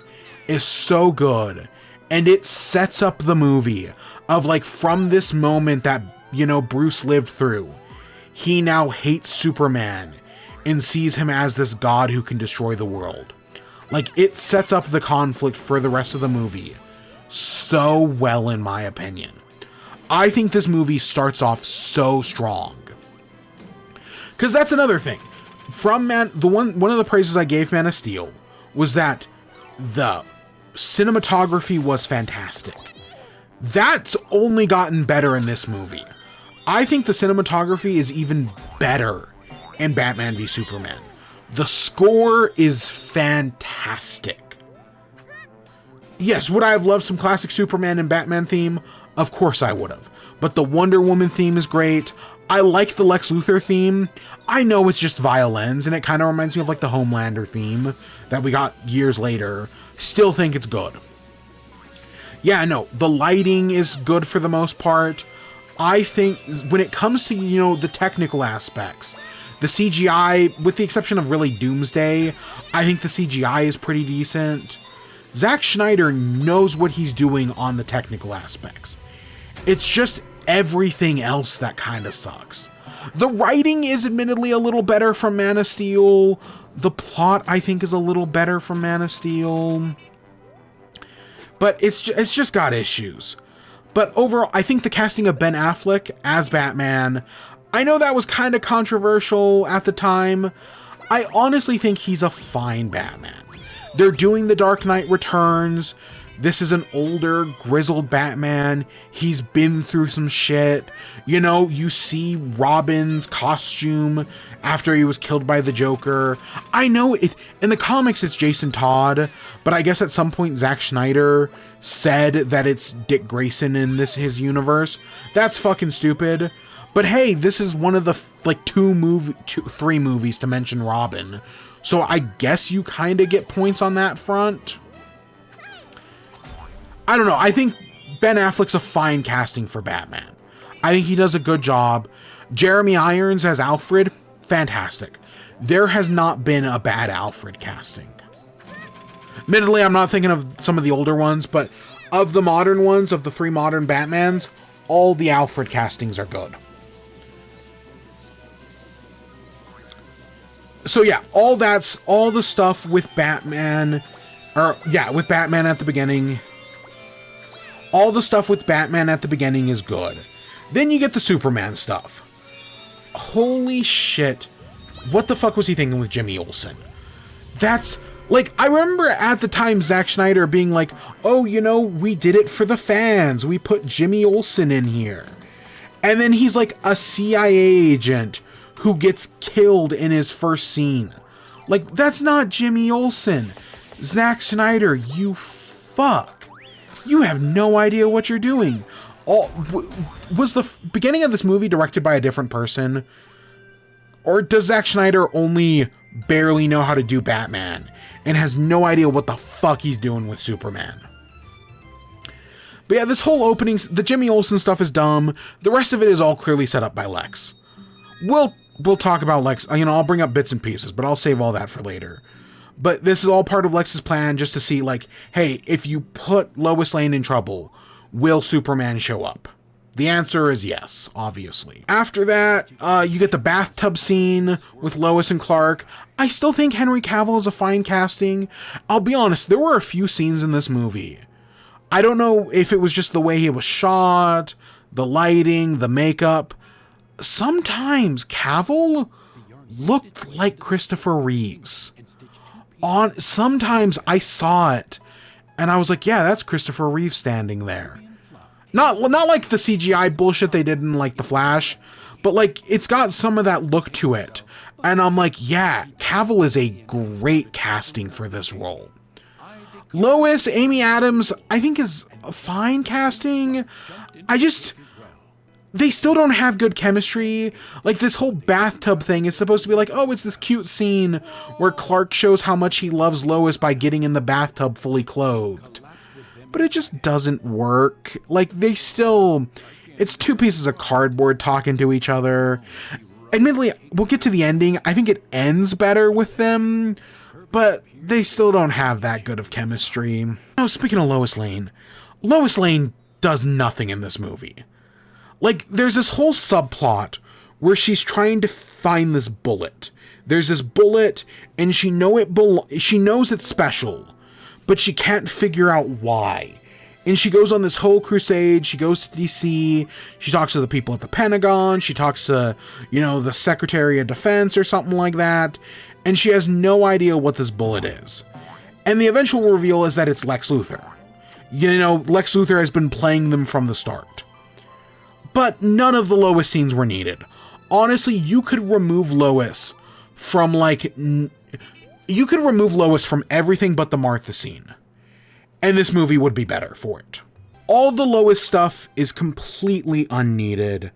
is so good, and it sets up the movie of like, from this moment that, you know, Bruce lived through, he now hates Superman and sees him as this god who can destroy the world. Like, it sets up the conflict for the rest of the movie so well, in my opinion. I think this movie starts off so strong. Because that's another thing. From one of the praises I gave Man of Steel was that the cinematography was fantastic. That's only gotten better in this movie. I think the cinematography is even better in Batman v Superman. The score is fantastic. Yes, would I have loved some classic Superman and Batman theme? Of course I would have. But the Wonder Woman theme is great. I like the Lex Luthor theme. I know it's just violins, and it kind of reminds me of like the Homelander theme that we got years later. Still think it's good. Yeah, no, the lighting is good for the most part. I think when it comes to, you know, the technical aspects, the CGI, with the exception of really Doomsday, I think the CGI is pretty decent. Zack Snyder knows what he's doing on the technical aspects. It's just everything else that kind of sucks. The writing is admittedly a little better from Man of Steel. The plot, I think, is a little better from Man of Steel. But it's just got issues. But overall, I think the casting of Ben Affleck as Batman, I know that was kind of controversial at the time. I honestly think he's a fine Batman. They're doing The Dark Knight Returns. This is an older, grizzled Batman. He's been through some shit. You know, you see Robin's costume after he was killed by the Joker. I know it in the comics it's Jason Todd, but I guess at some point Zack Snyder said that it's Dick Grayson in his universe. That's fucking stupid. But hey, this is one of the like three movies to mention Robin. So I guess you kind of get points on that front. I don't know. I think Ben Affleck's a fine casting for Batman. I think he does a good job. Jeremy Irons as Alfred, fantastic. There has not been a bad Alfred casting. Admittedly, I'm not thinking of some of the older ones, but of the modern ones, of the three modern Batmans, all the Alfred castings are good. So yeah, all the stuff with Batman, with Batman at the beginning. All the stuff with Batman at the beginning is good. Then you get the Superman stuff. Holy shit. What the fuck was he thinking with Jimmy Olsen? That's, like, I remember at the time Zack Snyder being like, oh, you know, we did it for the fans. We put Jimmy Olsen in here. And then he's like a CIA agent who gets killed in his first scene. Like, that's not Jimmy Olsen. Zack Snyder, you fuck. You have no idea what you're doing. Was the beginning of this movie directed by a different person? Or does Zack Snyder only barely know how to do Batman and has no idea what the fuck he's doing with Superman? But yeah, this whole opening, the Jimmy Olsen stuff is dumb. The rest of it is all clearly set up by Lex. We'll talk about Lex. You know, I'll bring up bits and pieces, but I'll save all that for later. But this is all part of Lex's plan just to see, like, hey, if you put Lois Lane in trouble, will Superman show up? The answer is yes, obviously. After that, you get the bathtub scene with Lois and Clark. I still think Henry Cavill is a fine casting. I'll be honest, there were a few scenes in this movie. I don't know if it was just the way he was shot, the lighting, the makeup. Sometimes Cavill looked like Christopher Reeves. Sometimes I saw it and I was like, yeah, that's Christopher Reeves standing there. Not like the CGI bullshit they did in like The Flash, but like it's got some of that look to it. And I'm like, yeah, Cavill is a great casting for this role. Lois, Amy Adams, I think is a fine casting. They still don't have good chemistry. Like, this whole bathtub thing is supposed to be like, oh, it's this cute scene where Clark shows how much he loves Lois by getting in the bathtub fully clothed. But it just doesn't work. Like, it's two pieces of cardboard talking to each other. Admittedly, we'll get to the ending. I think it ends better with them. but they still don't have that good of chemistry. Oh, speaking of Lois Lane does nothing in this movie. Like, there's this whole subplot where she's trying to find this bullet. There's this bullet, and she knows it's special, but she can't figure out why. And she goes on this whole crusade. She goes to DC. She talks to the people at the Pentagon. She talks to, the Secretary of Defense or something like that. And she has no idea what this bullet is. And the eventual reveal is that it's Lex Luthor. Lex Luthor has been playing them from the start. But none of the Lois scenes were needed. Honestly, you could remove Lois from everything but the Martha scene. And this movie would be better for it. All the Lois stuff is completely unneeded.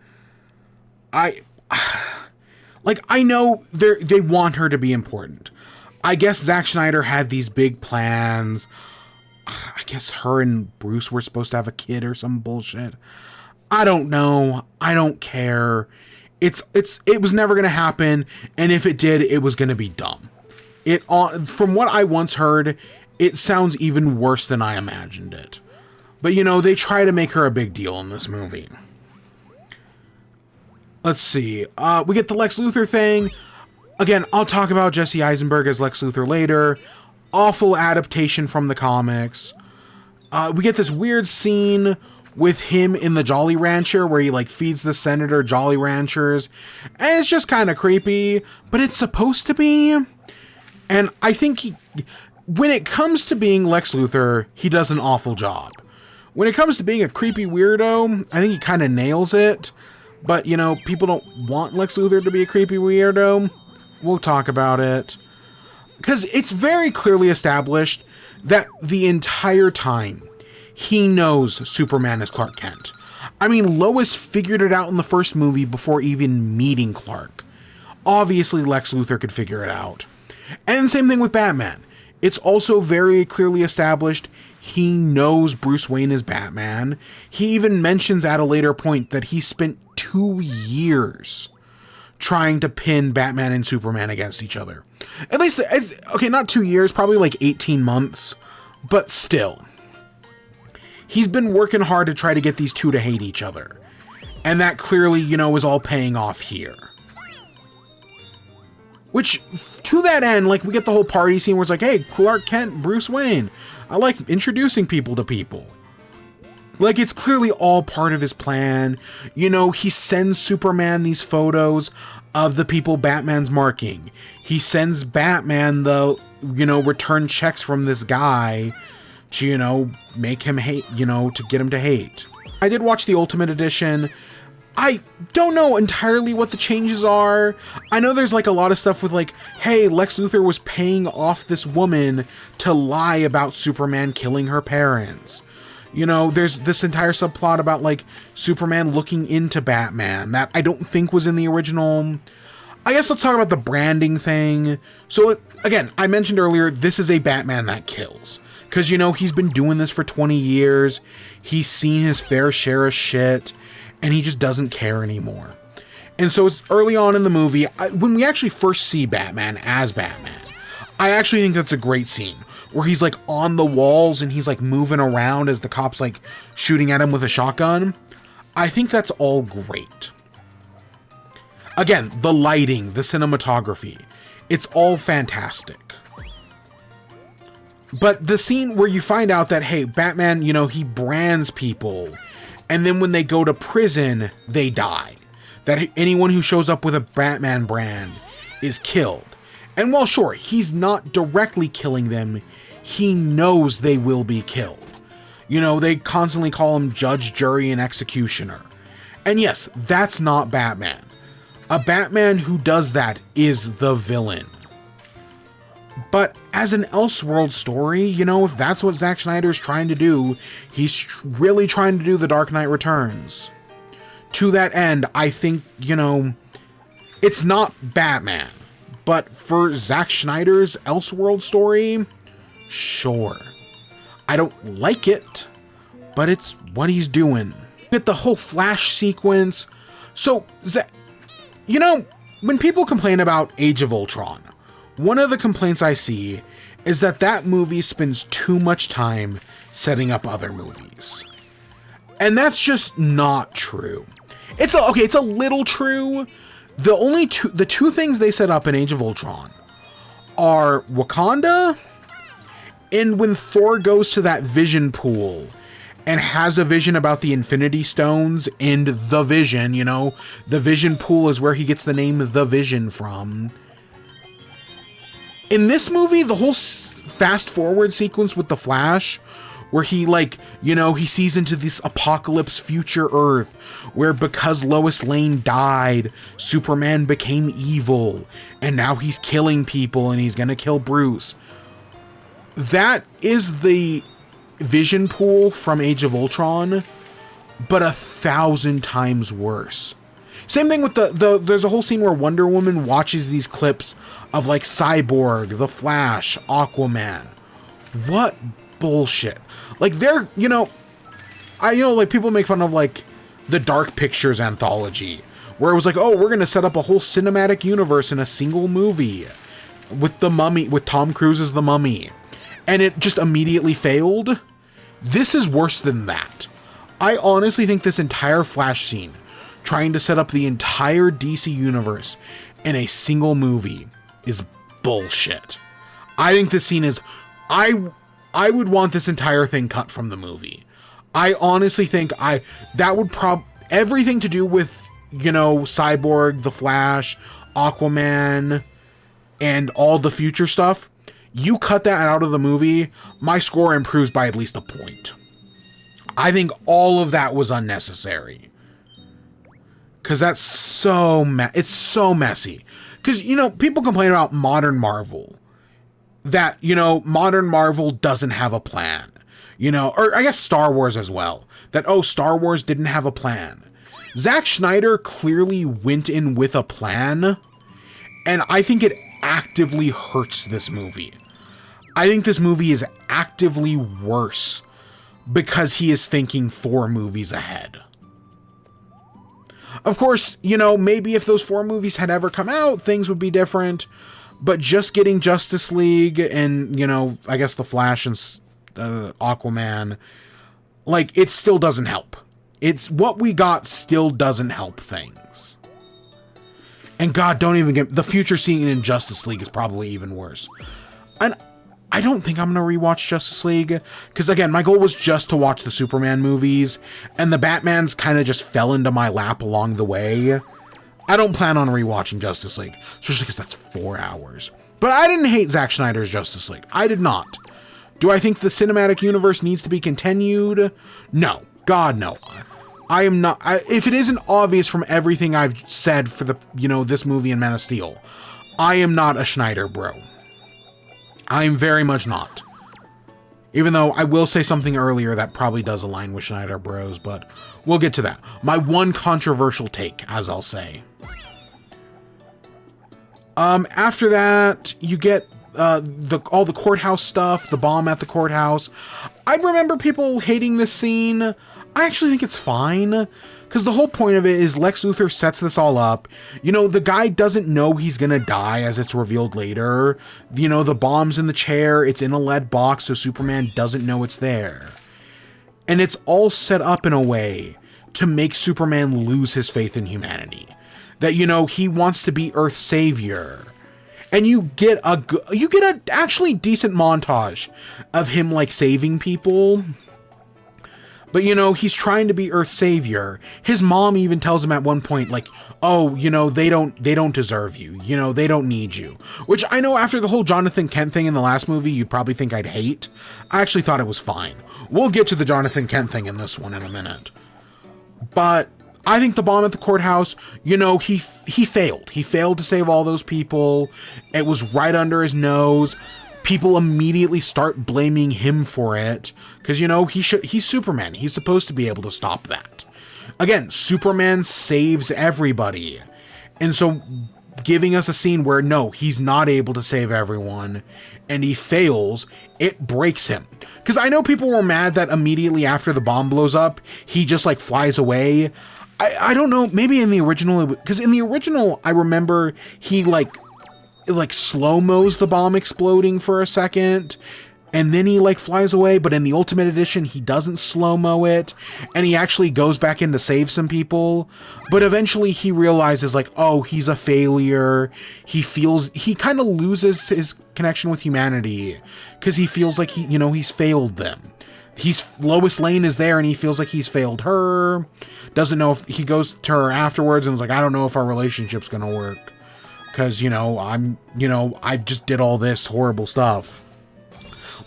I know they want her to be important. I guess Zack Snyder had these big plans. I guess her and Bruce were supposed to have a kid or some bullshit. I don't know. I don't care. It was never going to happen, and if it did, it was going to be dumb. From what I once heard, it sounds even worse than I imagined it. But they try to make her a big deal in this movie. Let's see. We get the Lex Luthor thing. Again, I'll talk about Jesse Eisenberg as Lex Luthor later. Awful adaptation from the comics. We get this weird scene with him in the Jolly Rancher where he feeds the senator Jolly Ranchers. And it's just kind of creepy, but it's supposed to be. And I think when it comes to being Lex Luthor, he does an awful job. When it comes to being a creepy weirdo, I think he kind of nails it. But, people don't want Lex Luthor to be a creepy weirdo. We'll talk about it. Because it's very clearly established that the entire time he knows Superman is Clark Kent. I mean, Lois figured it out in the first movie before even meeting Clark. Obviously, Lex Luthor could figure it out. And same thing with Batman. It's also very clearly established he knows Bruce Wayne is Batman. He even mentions at a later point that he spent 2 years trying to pin Batman and Superman against each other. At least, not 2 years, probably 18 months, but still. He's been working hard to try to get these two to hate each other. And that clearly, is all paying off here. Which, to that end, we get the whole party scene where it's hey, Clark Kent, Bruce Wayne. I like introducing people to people. It's clearly all part of his plan. He sends Superman these photos of the people Batman's marking. He sends Batman the, return checks from this guy to, make him hate, to get him to hate. I did watch the Ultimate Edition. I don't know entirely what the changes are. I know there's a lot of stuff with hey, Lex Luthor was paying off this woman to lie about Superman killing her parents. There's this entire subplot about Superman looking into Batman that I don't think was in the original. I guess let's talk about the branding thing. So again, I mentioned earlier, this is a Batman that kills. Because, he's been doing this for 20 years. He's seen his fair share of shit. And he just doesn't care anymore. And so it's early on in the movie, when we actually first see Batman as Batman, I actually think that's a great scene. Where he's on the walls and he's moving around as the cops shooting at him with a shotgun. I think that's all great. Again, the lighting, the cinematography, it's all fantastic. But the scene where you find out that, hey, Batman, he brands people. And then when they go to prison, they die. That anyone who shows up with a Batman brand is killed. And while sure, he's not directly killing them, he knows they will be killed. They constantly call him judge, jury, and executioner. And yes, that's not Batman. A Batman who does that is the villain. But as an Elseworld story, if that's what Zack Snyder's trying to do, he's really trying to do The Dark Knight Returns. To that end, I think, it's not Batman. But for Zack Snyder's Elseworld story, sure. I don't like it, but it's what he's doing. Get the whole Flash sequence. So, when people complain about Age of Ultron, one of the complaints I see is that that movie spends too much time setting up other movies. And that's just not true. It's a little true. The two things they set up in Age of Ultron are Wakanda, and when Thor goes to that vision pool and has a vision about the Infinity Stones and the Vision, you know, the vision pool is where he gets the name The Vision from. In this movie, the whole fast forward sequence with the Flash, where he, like, you know, he sees into this apocalypse future Earth, where because Lois Lane died, Superman became evil, and now he's killing people and he's gonna kill Bruce. That is the vision pool from Age of Ultron, but 1,000 times worse. Same thing with there's a whole scene where Wonder Woman watches these clips of, like, Cyborg, The Flash, Aquaman. What bullshit. Like, they're, you know, like, people make fun of, like, the Dark Pictures anthology, where it was like, oh, we're gonna set up a whole cinematic universe in a single movie with the Mummy, with Tom Cruise as the Mummy, and it just immediately failed. This is worse than that. I honestly think this entire Flash scene, trying to set up the entire DC universe in a single movie, is bullshit. I think this scene is, I would want this entire thing cut from the movie. I honestly think that would everything to do with, you know, Cyborg, The Flash, Aquaman, and all the future stuff. You cut that out of the movie, my score improves by at least a point. I think all of that was unnecessary. Cause that's it's so messy. Cause, you know, people complain about modern Marvel. That, you know, modern Marvel doesn't have a plan, you know, or I guess Star Wars as well, that, oh, Star Wars didn't have a plan. Zack Snyder clearly went in with a plan, and I think it actively hurts this movie. I think this movie is actively worse because he is thinking 4 movies ahead. Of course, you know, maybe if those 4 movies had ever come out, things would be different. But just getting Justice League and, you know, I guess The Flash and Aquaman, like, it still doesn't help. It's what we got still doesn't help things. And God, don't even get the future scene in Justice League is probably even worse. And I don't think I'm going to rewatch Justice League, because again, my goal was just to watch the Superman movies, and the Batmans kind of just fell into my lap along the way. I don't plan on rewatching Justice League, especially because that's 4 hours. But I didn't hate Zack Snyder's Justice League. I did not. Do I think the cinematic universe needs to be continued? No. God, no. I am not. If it isn't obvious from everything I've said for the, you know, this movie and Man of Steel, I am not a Snyder bro. I am very much not. Even though I will say something earlier that probably does align with Snyder bros, but we'll get to that. My one controversial take, as I'll say. After that, you get all the courthouse stuff, the bomb at the courthouse. I remember people hating this scene. I actually think it's fine, because the whole point of it is Lex Luthor sets this all up. You know, the guy doesn't know he's gonna die, as it's revealed later. You know, the bomb's in the chair, it's in a lead box, so Superman doesn't know it's there. And it's all set up in a way to make Superman lose his faith in humanity. That, you know, he wants to be Earth's savior. And you get a actually decent montage of him, like, saving people. But, you know, he's trying to be Earth's savior. His mom even tells him at one point, like, oh, you know, they don't deserve you. You know, they don't need you. Which I know after the whole Jonathan Kent thing in the last movie, you'd probably think I'd hate. I actually thought it was fine. We'll get to the Jonathan Kent thing in this one in a minute. But I think the bomb at the courthouse, you know, he failed. He failed to save all those people. It was right under his nose. People immediately start blaming him for it. Because, you know, he's Superman. He's supposed to be able to stop that. Again, Superman saves everybody. And so giving us a scene where, no, he's not able to save everyone, and he fails, it breaks him. Because I know people were mad that immediately after the bomb blows up, he just, like, flies away. I don't know, maybe in the original, because in the original, I remember he, like, it like slow-mos the bomb exploding for a second, and then he like flies away. But in the Ultimate Edition, he doesn't slow-mo it, and he actually goes back in to save some people. But eventually he realizes like, oh, he's a failure. He kind of loses his connection with humanity because he feels like he's failed them. Lois Lane is there and he feels like he's failed her. Doesn't know if he goes to her afterwards and is like, I don't know if our relationship's gonna work because I just did all this horrible stuff.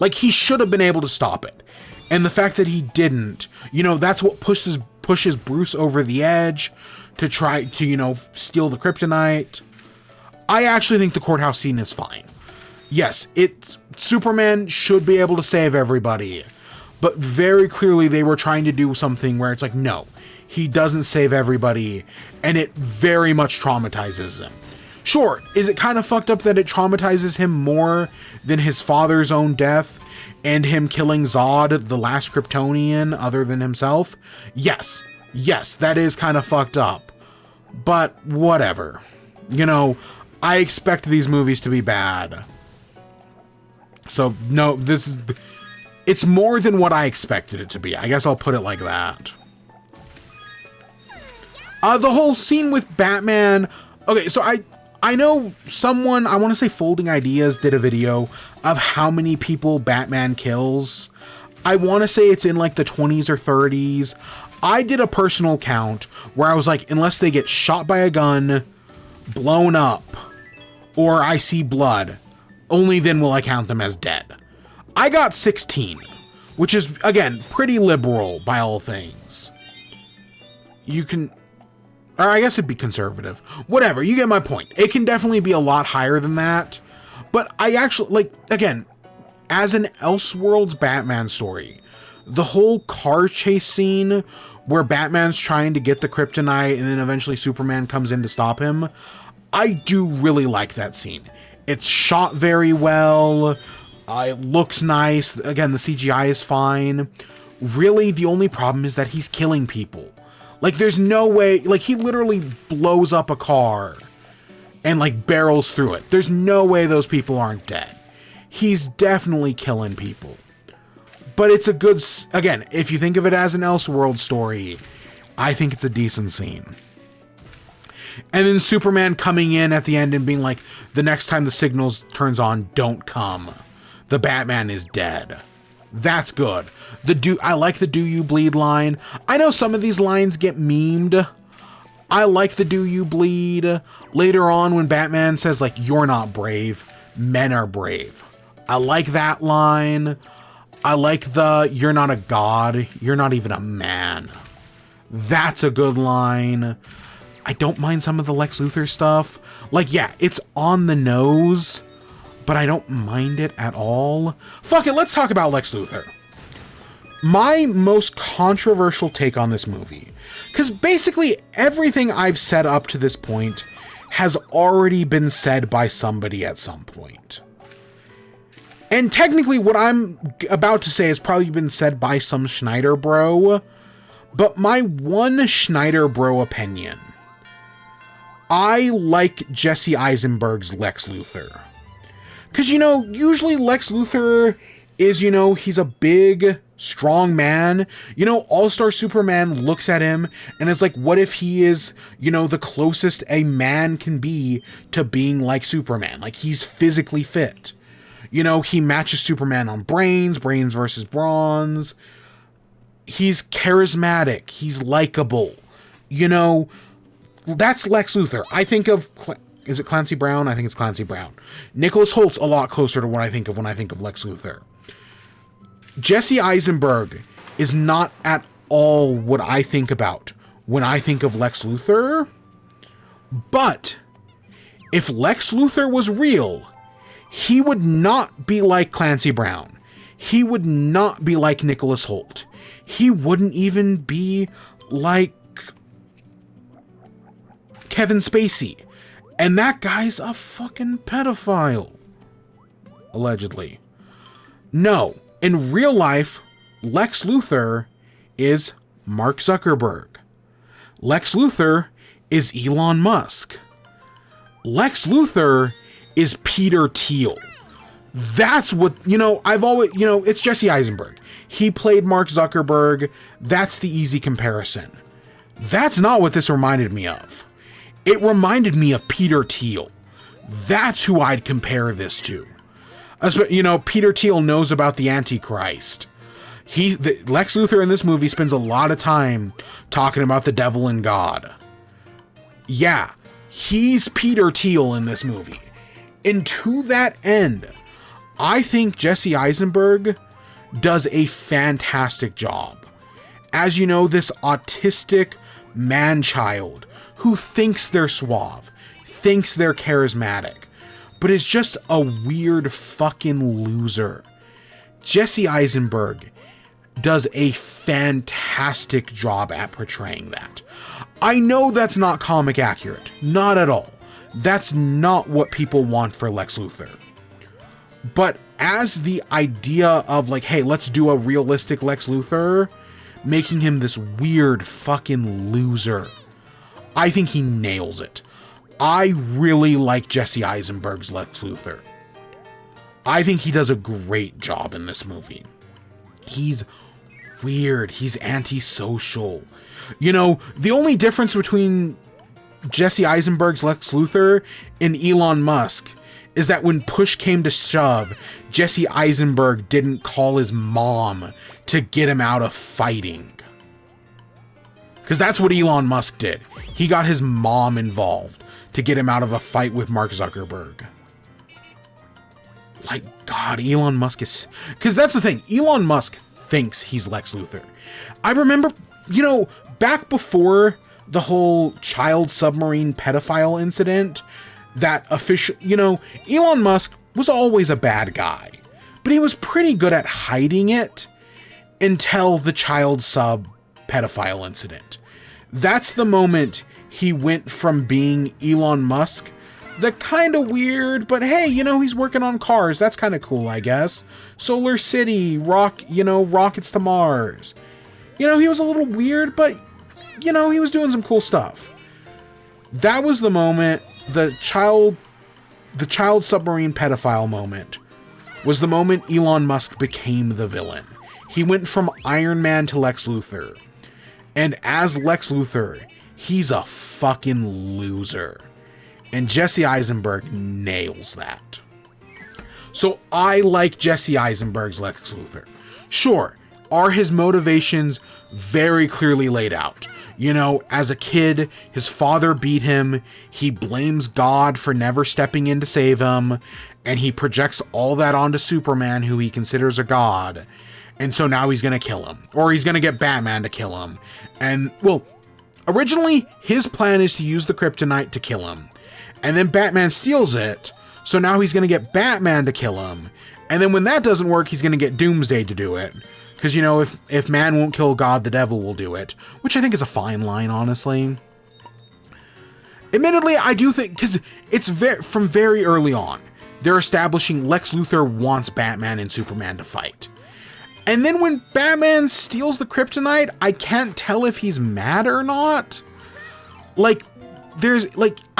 Like, he should have been able to stop it, and the fact that he didn't, that's what pushes Bruce over the edge to try to steal the kryptonite. I actually think the courthouse scene is fine. Yes, Superman should be able to save everybody. But very clearly they were trying to do something where it's like, no, he doesn't save everybody, and it very much traumatizes him. Sure, is it kind of fucked up that it traumatizes him more than his father's own death and him killing Zod, the last Kryptonian other than himself? Yes, that is kind of fucked up. But whatever. I expect these movies to be bad. So, no, it's more than what I expected it to be. I guess I'll put it like that. The whole scene with Batman. Okay, so I know someone, I want to say Folding Ideas, did a video of how many people Batman kills. I want to say it's in like the 20s or 30s. I did a personal count where I was like, unless they get shot by a gun, blown up, or I see blood, only then will I count them as dead. I got 16, which is, again, pretty liberal by all things. Or I guess it'd be conservative. Whatever, you get my point. It can definitely be a lot higher than that. But I actually, again, as an Elseworlds Batman story, the whole car chase scene where Batman's trying to get the kryptonite and then eventually Superman comes in to stop him, I do really like that scene. It's shot very well. It looks nice. Again, the CGI is fine. Really, the only problem is that he's killing people. Like, there's no way, like, he literally blows up a car and, like, barrels through it. There's no way those people aren't dead. He's definitely killing people. But it's a good, again, if you think of it as an Elseworld story, I think it's a decent scene. And then Superman coming in at the end and being like, the next time the signals turns on, don't come. The Batman is dead. That's good. I like the "Do you bleed" line. I know some of these lines get memed. I like the "Do you bleed" later on when Batman says like, "You're not brave, men are brave." I like that line. I like the "You're not a god, you're not even a man." That's a good line. I don't mind some of the Lex Luthor stuff. Like, yeah, it's on the nose, but I don't mind it at all. Fuck it, let's talk about Lex Luthor. My most controversial take on this movie, because basically everything I've said up to this point has already been said by somebody at some point. And technically what I'm about to say has probably been said by some Snyder bro, but my one Snyder bro opinion, I like Jesse Eisenberg's Lex Luthor. Because, usually Lex Luthor is, he's a big, strong man. All-Star Superman looks at him and is like, what if he is, the closest a man can be to being like Superman? Like, he's physically fit. He matches Superman on brains versus bronze. He's charismatic. He's likable. That's Lex Luthor. I think of... Is it Clancy Brown? I think it's Clancy Brown. Nicholas Holt's a lot closer to what I think of when I think of Lex Luthor. Jesse Eisenberg is not at all what I think about when I think of Lex Luthor. But if Lex Luthor was real, he would not be like Clancy Brown. He would not be like Nicholas Holt. He wouldn't even be like Kevin Spacey. And that guy's a fucking pedophile. Allegedly. No. In real life, Lex Luthor is Mark Zuckerberg. Lex Luthor is Elon Musk. Lex Luthor is Peter Thiel. That's what, I've always, it's Jesse Eisenberg. He played Mark Zuckerberg. That's the easy comparison. That's not what this reminded me of. It reminded me of Peter Thiel. That's who I'd compare this to. Peter Thiel knows about the Antichrist. Lex Luthor in this movie spends a lot of time talking about the devil and God. Yeah, he's Peter Thiel in this movie. And to that end, I think Jesse Eisenberg does a fantastic job. As you know, this autistic man-child who thinks they're suave, thinks they're charismatic, but is just a weird fucking loser. Jesse Eisenberg does a fantastic job at portraying that. I know that's not comic accurate. Not at all. That's not what people want for Lex Luthor. But as the idea of like, hey, let's do a realistic Lex Luthor, making him this weird fucking loser, I think he nails it. I really like Jesse Eisenberg's Lex Luthor. I think he does a great job in this movie. He's weird. He's antisocial. The only difference between Jesse Eisenberg's Lex Luthor and Elon Musk is that when push came to shove, Jesse Eisenberg didn't call his mom to get him out of fighting. Because that's what Elon Musk did. He got his mom involved to get him out of a fight with Mark Zuckerberg. Like, God, Elon Musk is... Because that's the thing. Elon Musk thinks he's Lex Luthor. I remember, back before the whole child submarine pedophile incident, that official, Elon Musk was always a bad guy, but he was pretty good at hiding it until the child sub pedophile incident. That's the moment he went from being Elon Musk, the kind of weird, but hey, he's working on cars. That's kind of cool, I guess. Solar City, rockets to Mars. He was a little weird, but he was doing some cool stuff. That was the moment. The child submarine pedophile moment was the moment Elon Musk became the villain. He went from Iron Man to Lex Luthor. And as Lex Luthor, he's a fucking loser. And Jesse Eisenberg nails that. So I like Jesse Eisenberg's Lex Luthor. Sure, are his motivations very clearly laid out? As a kid, his father beat him, he blames God for never stepping in to save him, and he projects all that onto Superman, who he considers a god, and so now he's gonna kill him. Or he's gonna get Batman to kill him. And, well, originally, his plan is to use the kryptonite to kill him. And then Batman steals it, so now he's gonna get Batman to kill him. And then when that doesn't work, he's gonna get Doomsday to do it. Because, if man won't kill God, the devil will do it. Which I think is a fine line, honestly. Admittedly, I do think... Because it's from very early on, they're establishing Lex Luthor wants Batman and Superman to fight. And then when Batman steals the kryptonite, I can't tell if he's mad or not. I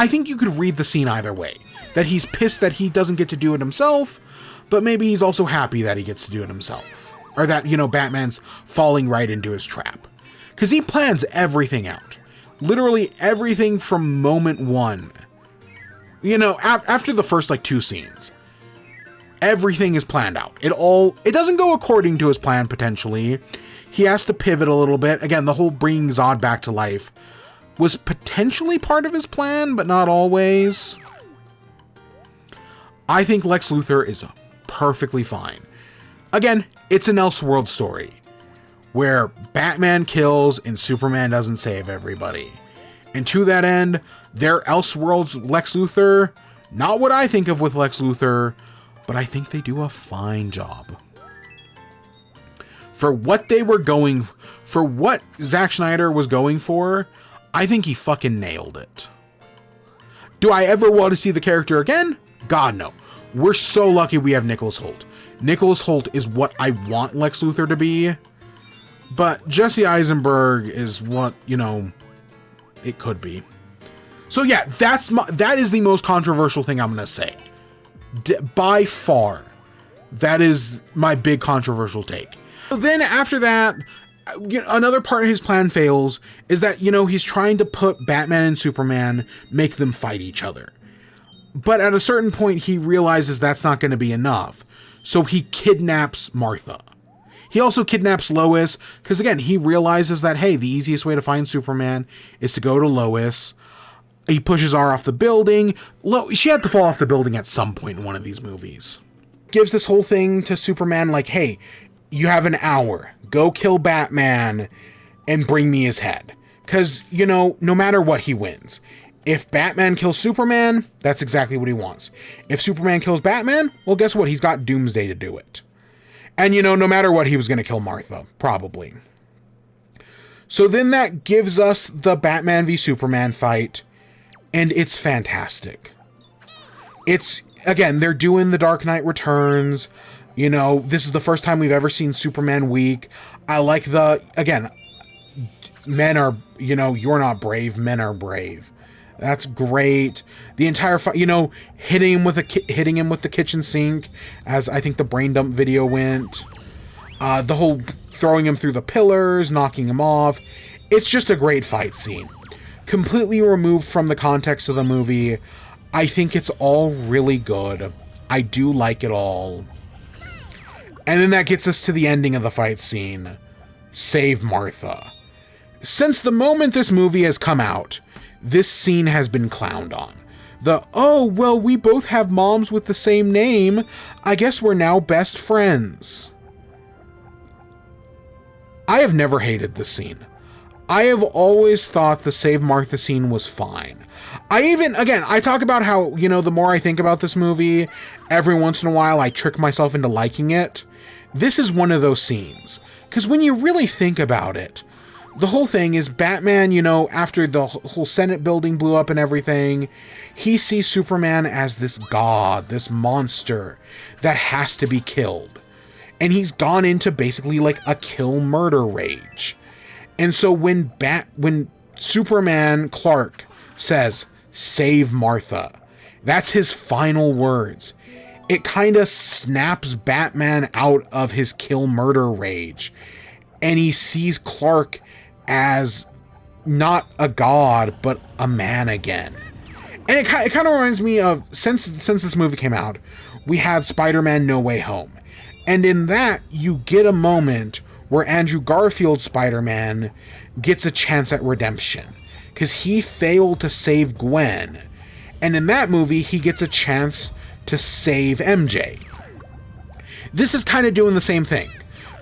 think you could read the scene either way. That he's pissed that he doesn't get to do it himself, but maybe he's also happy that he gets to do it himself. Or that, Batman's falling right into his trap. Because he plans everything out. Literally everything from moment one. After the first, 2 scenes. Everything is planned out. It doesn't go according to his plan, potentially. He has to pivot a little bit. Again, the whole bringing Zod back to life was potentially part of his plan, but not always. I think Lex Luthor is perfectly fine. Again, it's an Elseworld story where Batman kills and Superman doesn't save everybody. And to that end, their Elseworld's Lex Luthor, not what I think of with Lex Luthor, but I think they do a fine job. For what Zack Snyder was going for, I think he fucking nailed it. Do I ever want to see the character again? God, no. We're so lucky we have Nicholas Hoult. Nicholas Hoult is what I want Lex Luthor to be, but Jesse Eisenberg is what, it could be. So yeah, that is the most controversial thing I'm going to say. By far, that is my big controversial take. So then after that, another part of his plan fails is that, he's trying to put Batman and Superman, make them fight each other. But at a certain point, he realizes that's not going to be enough. So he kidnaps Martha. He also kidnaps Lois because, again, he realizes that, hey, the easiest way to find Superman is to go to Lois. He pushes her off the building. She had to fall off the building at some point in one of these movies. Gives this whole thing to Superman like, hey, you have an hour. Go kill Batman and bring me his head. Because, no matter what, he wins. If Batman kills Superman, that's exactly what he wants. If Superman kills Batman, well, guess what? He's got Doomsday to do it. And, no matter what, he was going to kill Martha, probably. So then that gives us the Batman v Superman fight, and it's fantastic. It's, again, they're doing the Dark Knight Returns. This is the first time we've ever seen Superman weak. I like again, men are, you're not brave, men are brave. That's great. The entire fight, hitting him with the kitchen sink, as I think the brain dump video went. The whole throwing him through the pillars, knocking him off. It's just a great fight scene. Completely removed from the context of the movie. I think it's all really good. I do like it all. And then that gets us to the ending of the fight scene. Save Martha. Since the moment this movie has come out, this scene has been clowned on. Oh, well, we both have moms with the same name. I guess we're now best friends. I have never hated this scene. I have always thought the Save Martha scene was fine. I talk about how, the more I think about this movie, every once in a while I trick myself into liking it. This is one of those scenes. Because when you really think about it, the whole thing is Batman, after the whole Senate building blew up and everything, he sees Superman as this god, this monster that has to be killed. And he's gone into basically like a kill murder rage. And so when Superman Clark says, save Martha, that's his final words. It kind of snaps Batman out of his kill murder rage. And he sees Clark as not a god, but a man again. And it kind of reminds me of, since this movie came out, we had Spider-Man No Way Home. And in that, you get a moment where Andrew Garfield's Spider-Man gets a chance at redemption. Because he failed to save Gwen. And in that movie, he gets a chance to save MJ. This is kind of doing the same thing.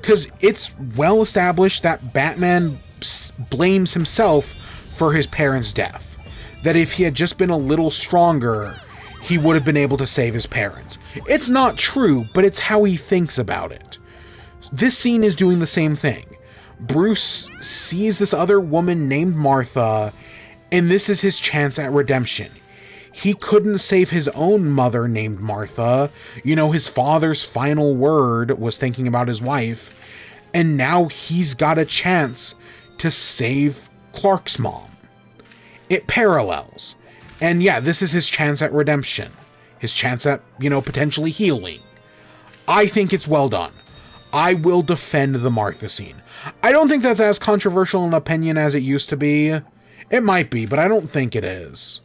Because it's well established that Batman blames himself for his parents' death. That if he had just been a little stronger, he would have been able to save his parents. It's not true, but it's how he thinks about it. This scene is doing the same thing. Bruce sees this other woman named Martha, and this is his chance at redemption. He couldn't save his own mother named Martha. His father's final word was thinking about his wife, and now he's got a chance to save Clark's mom. It parallels. And yeah, this is his chance at redemption. His chance at, potentially healing. I think it's well done. I will defend the Martha scene. I don't think that's as controversial an opinion as it used to be. It might be, but I don't think it is.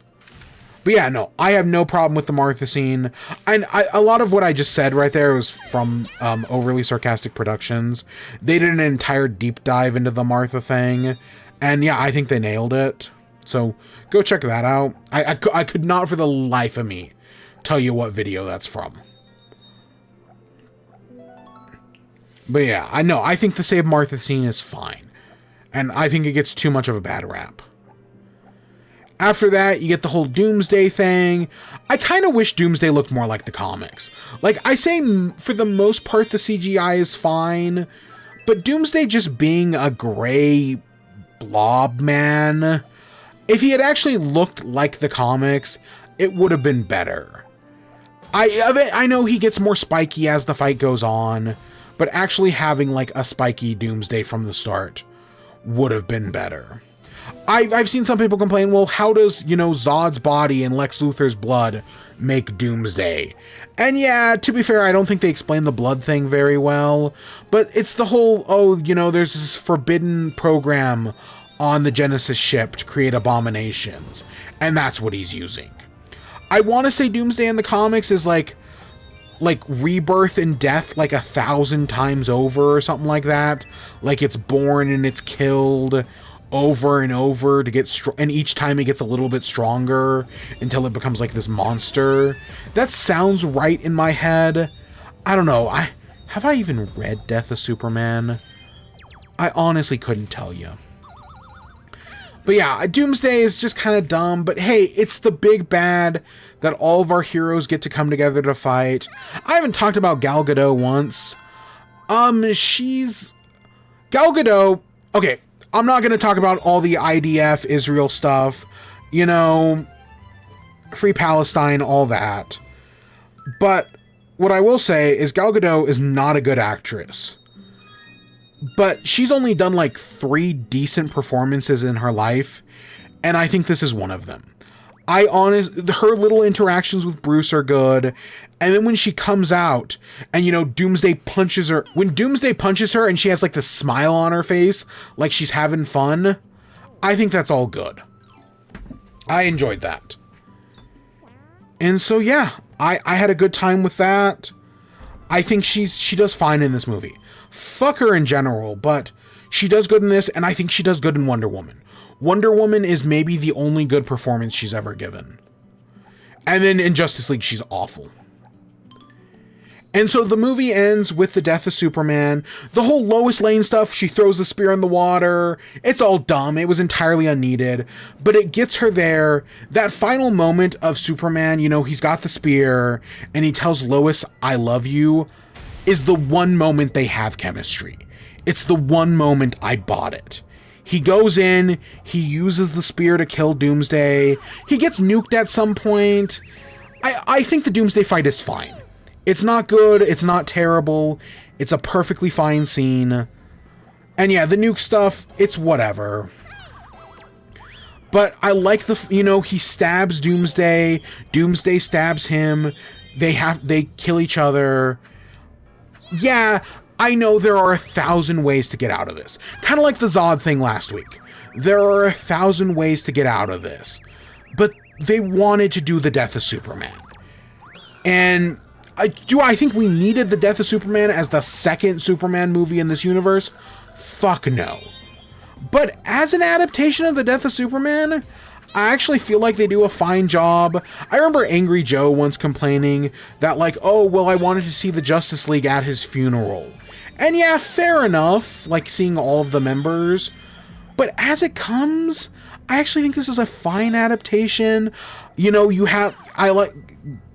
But yeah, no, I have no problem with the Martha scene. And a lot of what I just said right there was from Overly Sarcastic Productions. They did an entire deep dive into the Martha thing. And yeah, I think they nailed it. So go check that out. I could not for the life of me tell you what video that's from. But yeah, I think the Save Martha scene is fine. And I think it gets too much of a bad rap. After that, you get the whole Doomsday thing. I kind of wish Doomsday looked more like the comics. Like, I say for the most part, the CGI is fine. But Doomsday just being a gray blob man, if he had actually looked like the comics, it would have been better. I know he gets more spiky as the fight goes on, but actually having like a spiky Doomsday from the start would have been better. I've seen some people complain, well, how does, Zod's body and Lex Luthor's blood make Doomsday? And yeah, to be fair, I don't think they explain the blood thing very well, but it's the whole, there's this forbidden program on the Genesis ship to create abominations, and that's what he's using. I want to say Doomsday in the comics is like rebirth and death like 1,000 times over or something like that. Like it's born and it's killed over and over to get and each time it gets a little bit stronger until it becomes like this monster. That sounds right in my head. I don't know. Have I even read Death of Superman? I honestly couldn't tell you. But yeah, Doomsday is just kind of dumb, but hey, it's the big bad that all of our heroes get to come together to fight. I haven't talked about Gal Gadot once. Gal Gadot, okay, I'm not going to talk about all the IDF, Israel stuff, Free Palestine, all that. But what I will say is Gal Gadot is not a good actress. But she's only done like 3 decent performances in her life, and I think this is one of them. Her little interactions with Bruce are good, and then when she comes out and Doomsday punches her, when Doomsday punches her and she has like the smile on her face, like she's having fun, I think that's all good. I enjoyed that. And so yeah, I had a good time with that. I think she does fine in this movie. Fuck her in general, but she does good in this, and I think she does good in Wonder Woman. Wonder Woman is maybe the only good performance she's ever given. And then in Justice League, she's awful. And so the movie ends with the death of Superman. The whole Lois Lane stuff, she throws the spear in the water. It's all dumb. It was entirely unneeded. But it gets her there. That final moment of Superman, he's got the spear, and he tells Lois, I love you, is the one moment they have chemistry. It's the one moment I bought it. He goes in, he uses the spear to kill Doomsday. He gets nuked at some point. I think the Doomsday fight is fine. It's not good, it's not terrible. It's a perfectly fine scene. And yeah, the nuke stuff, it's whatever. But I like he stabs Doomsday. Doomsday stabs him. They kill each other. Yeah, I know there are 1,000 ways to get out of this. Kind of like the Zod thing last week. There are 1,000 ways to get out of this. But they wanted to do the death of Superman. And do I think we needed the death of Superman as the second Superman movie in this universe? Fuck no. But as an adaptation of the death of Superman, I actually feel like they do a fine job. I remember Angry Joe once complaining that oh, well, I wanted to see the Justice League at his funeral. And yeah, fair enough, seeing all of the members. But as it comes, I actually think this is a fine adaptation. I like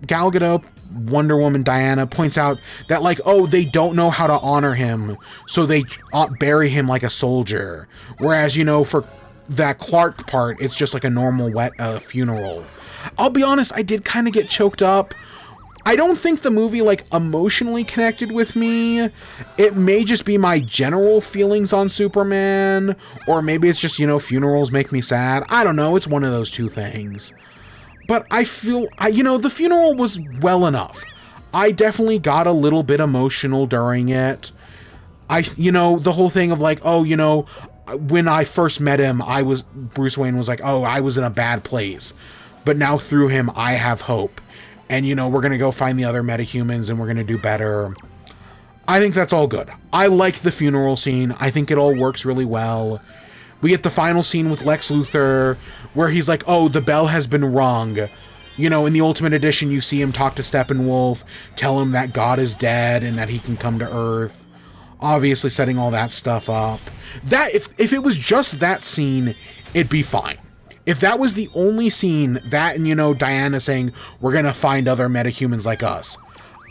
Gal Gadot, Wonder Woman, Diana points out that oh, they don't know how to honor him, so they bury him like a soldier. Whereas, for that Clark part, it's just like a normal funeral. I'll be honest, I did kind of get choked up. I don't think the movie emotionally connected with me. It may just be my general feelings on Superman, or maybe it's just, funerals make me sad. I don't know, it's one of those two things. But I feel, the funeral was well enough. I definitely got a little bit emotional during it. The whole thing of when I first met him, Bruce Wayne was I was in a bad place, but now through him, I have hope. And, we're going to go find the other metahumans and we're going to do better. I think that's all good. I like the funeral scene. I think it all works really well. We get the final scene with Lex Luthor where he's oh, the bell has been rung. In the Ultimate Edition, you see him talk to Steppenwolf, tell him that God is dead and that he can come to Earth. Obviously setting all that stuff up. That if it was just that scene, it'd be fine. If that was the only scene, that and Diana saying we're gonna find other metahumans like us,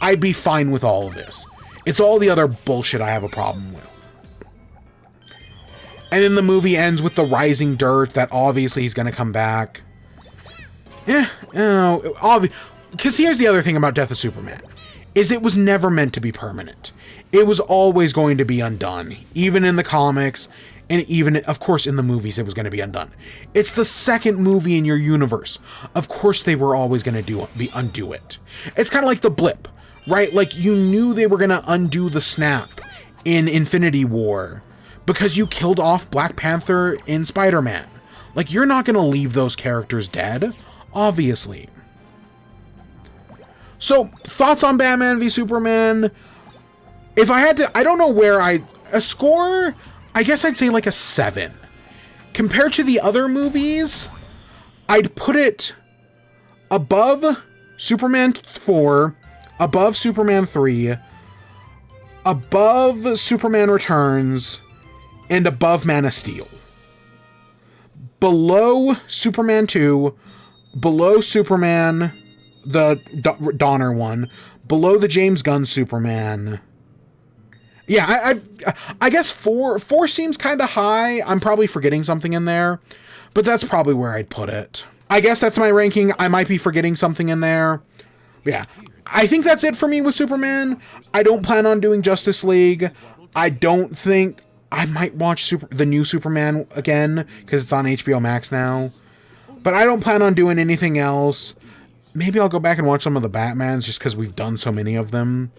I'd be fine with all of this. It's all the other bullshit I have a problem with. And then the movie ends with the rising dirt that obviously he's gonna come back. Because here's the other thing about Death of Superman, is it was never meant to be permanent. It was always going to be undone, even in the comics. And even, of course, in the movies, it was going to be undone. It's the second movie in your universe. Of course, they were always going to undo it. It's kind of like the blip, right? Like, you knew they were going to undo the snap in Infinity War because you killed off Black Panther in Spider-Man. Like, you're not going to leave those characters dead, obviously. So, thoughts on Batman v Superman? If I had to, I don't know where a score, I guess I'd say like a 7. Compared to the other movies, I'd put it above Superman 4, above Superman 3, above Superman Returns, and above Man of Steel. Below Superman 2, below Superman, the Donner one, below the James Gunn Superman. Yeah, I guess 4 seems kind of high. I'm probably forgetting something in there, but that's probably where I'd put it. I guess that's my ranking. I might be forgetting something in there. Yeah, I think that's it for me with Superman. I don't plan on doing Justice League. I don't think I might watch the new Superman again because it's on HBO Max now. But I don't plan on doing anything else. Maybe I'll go back and watch some of the Batmans just because we've done so many of them.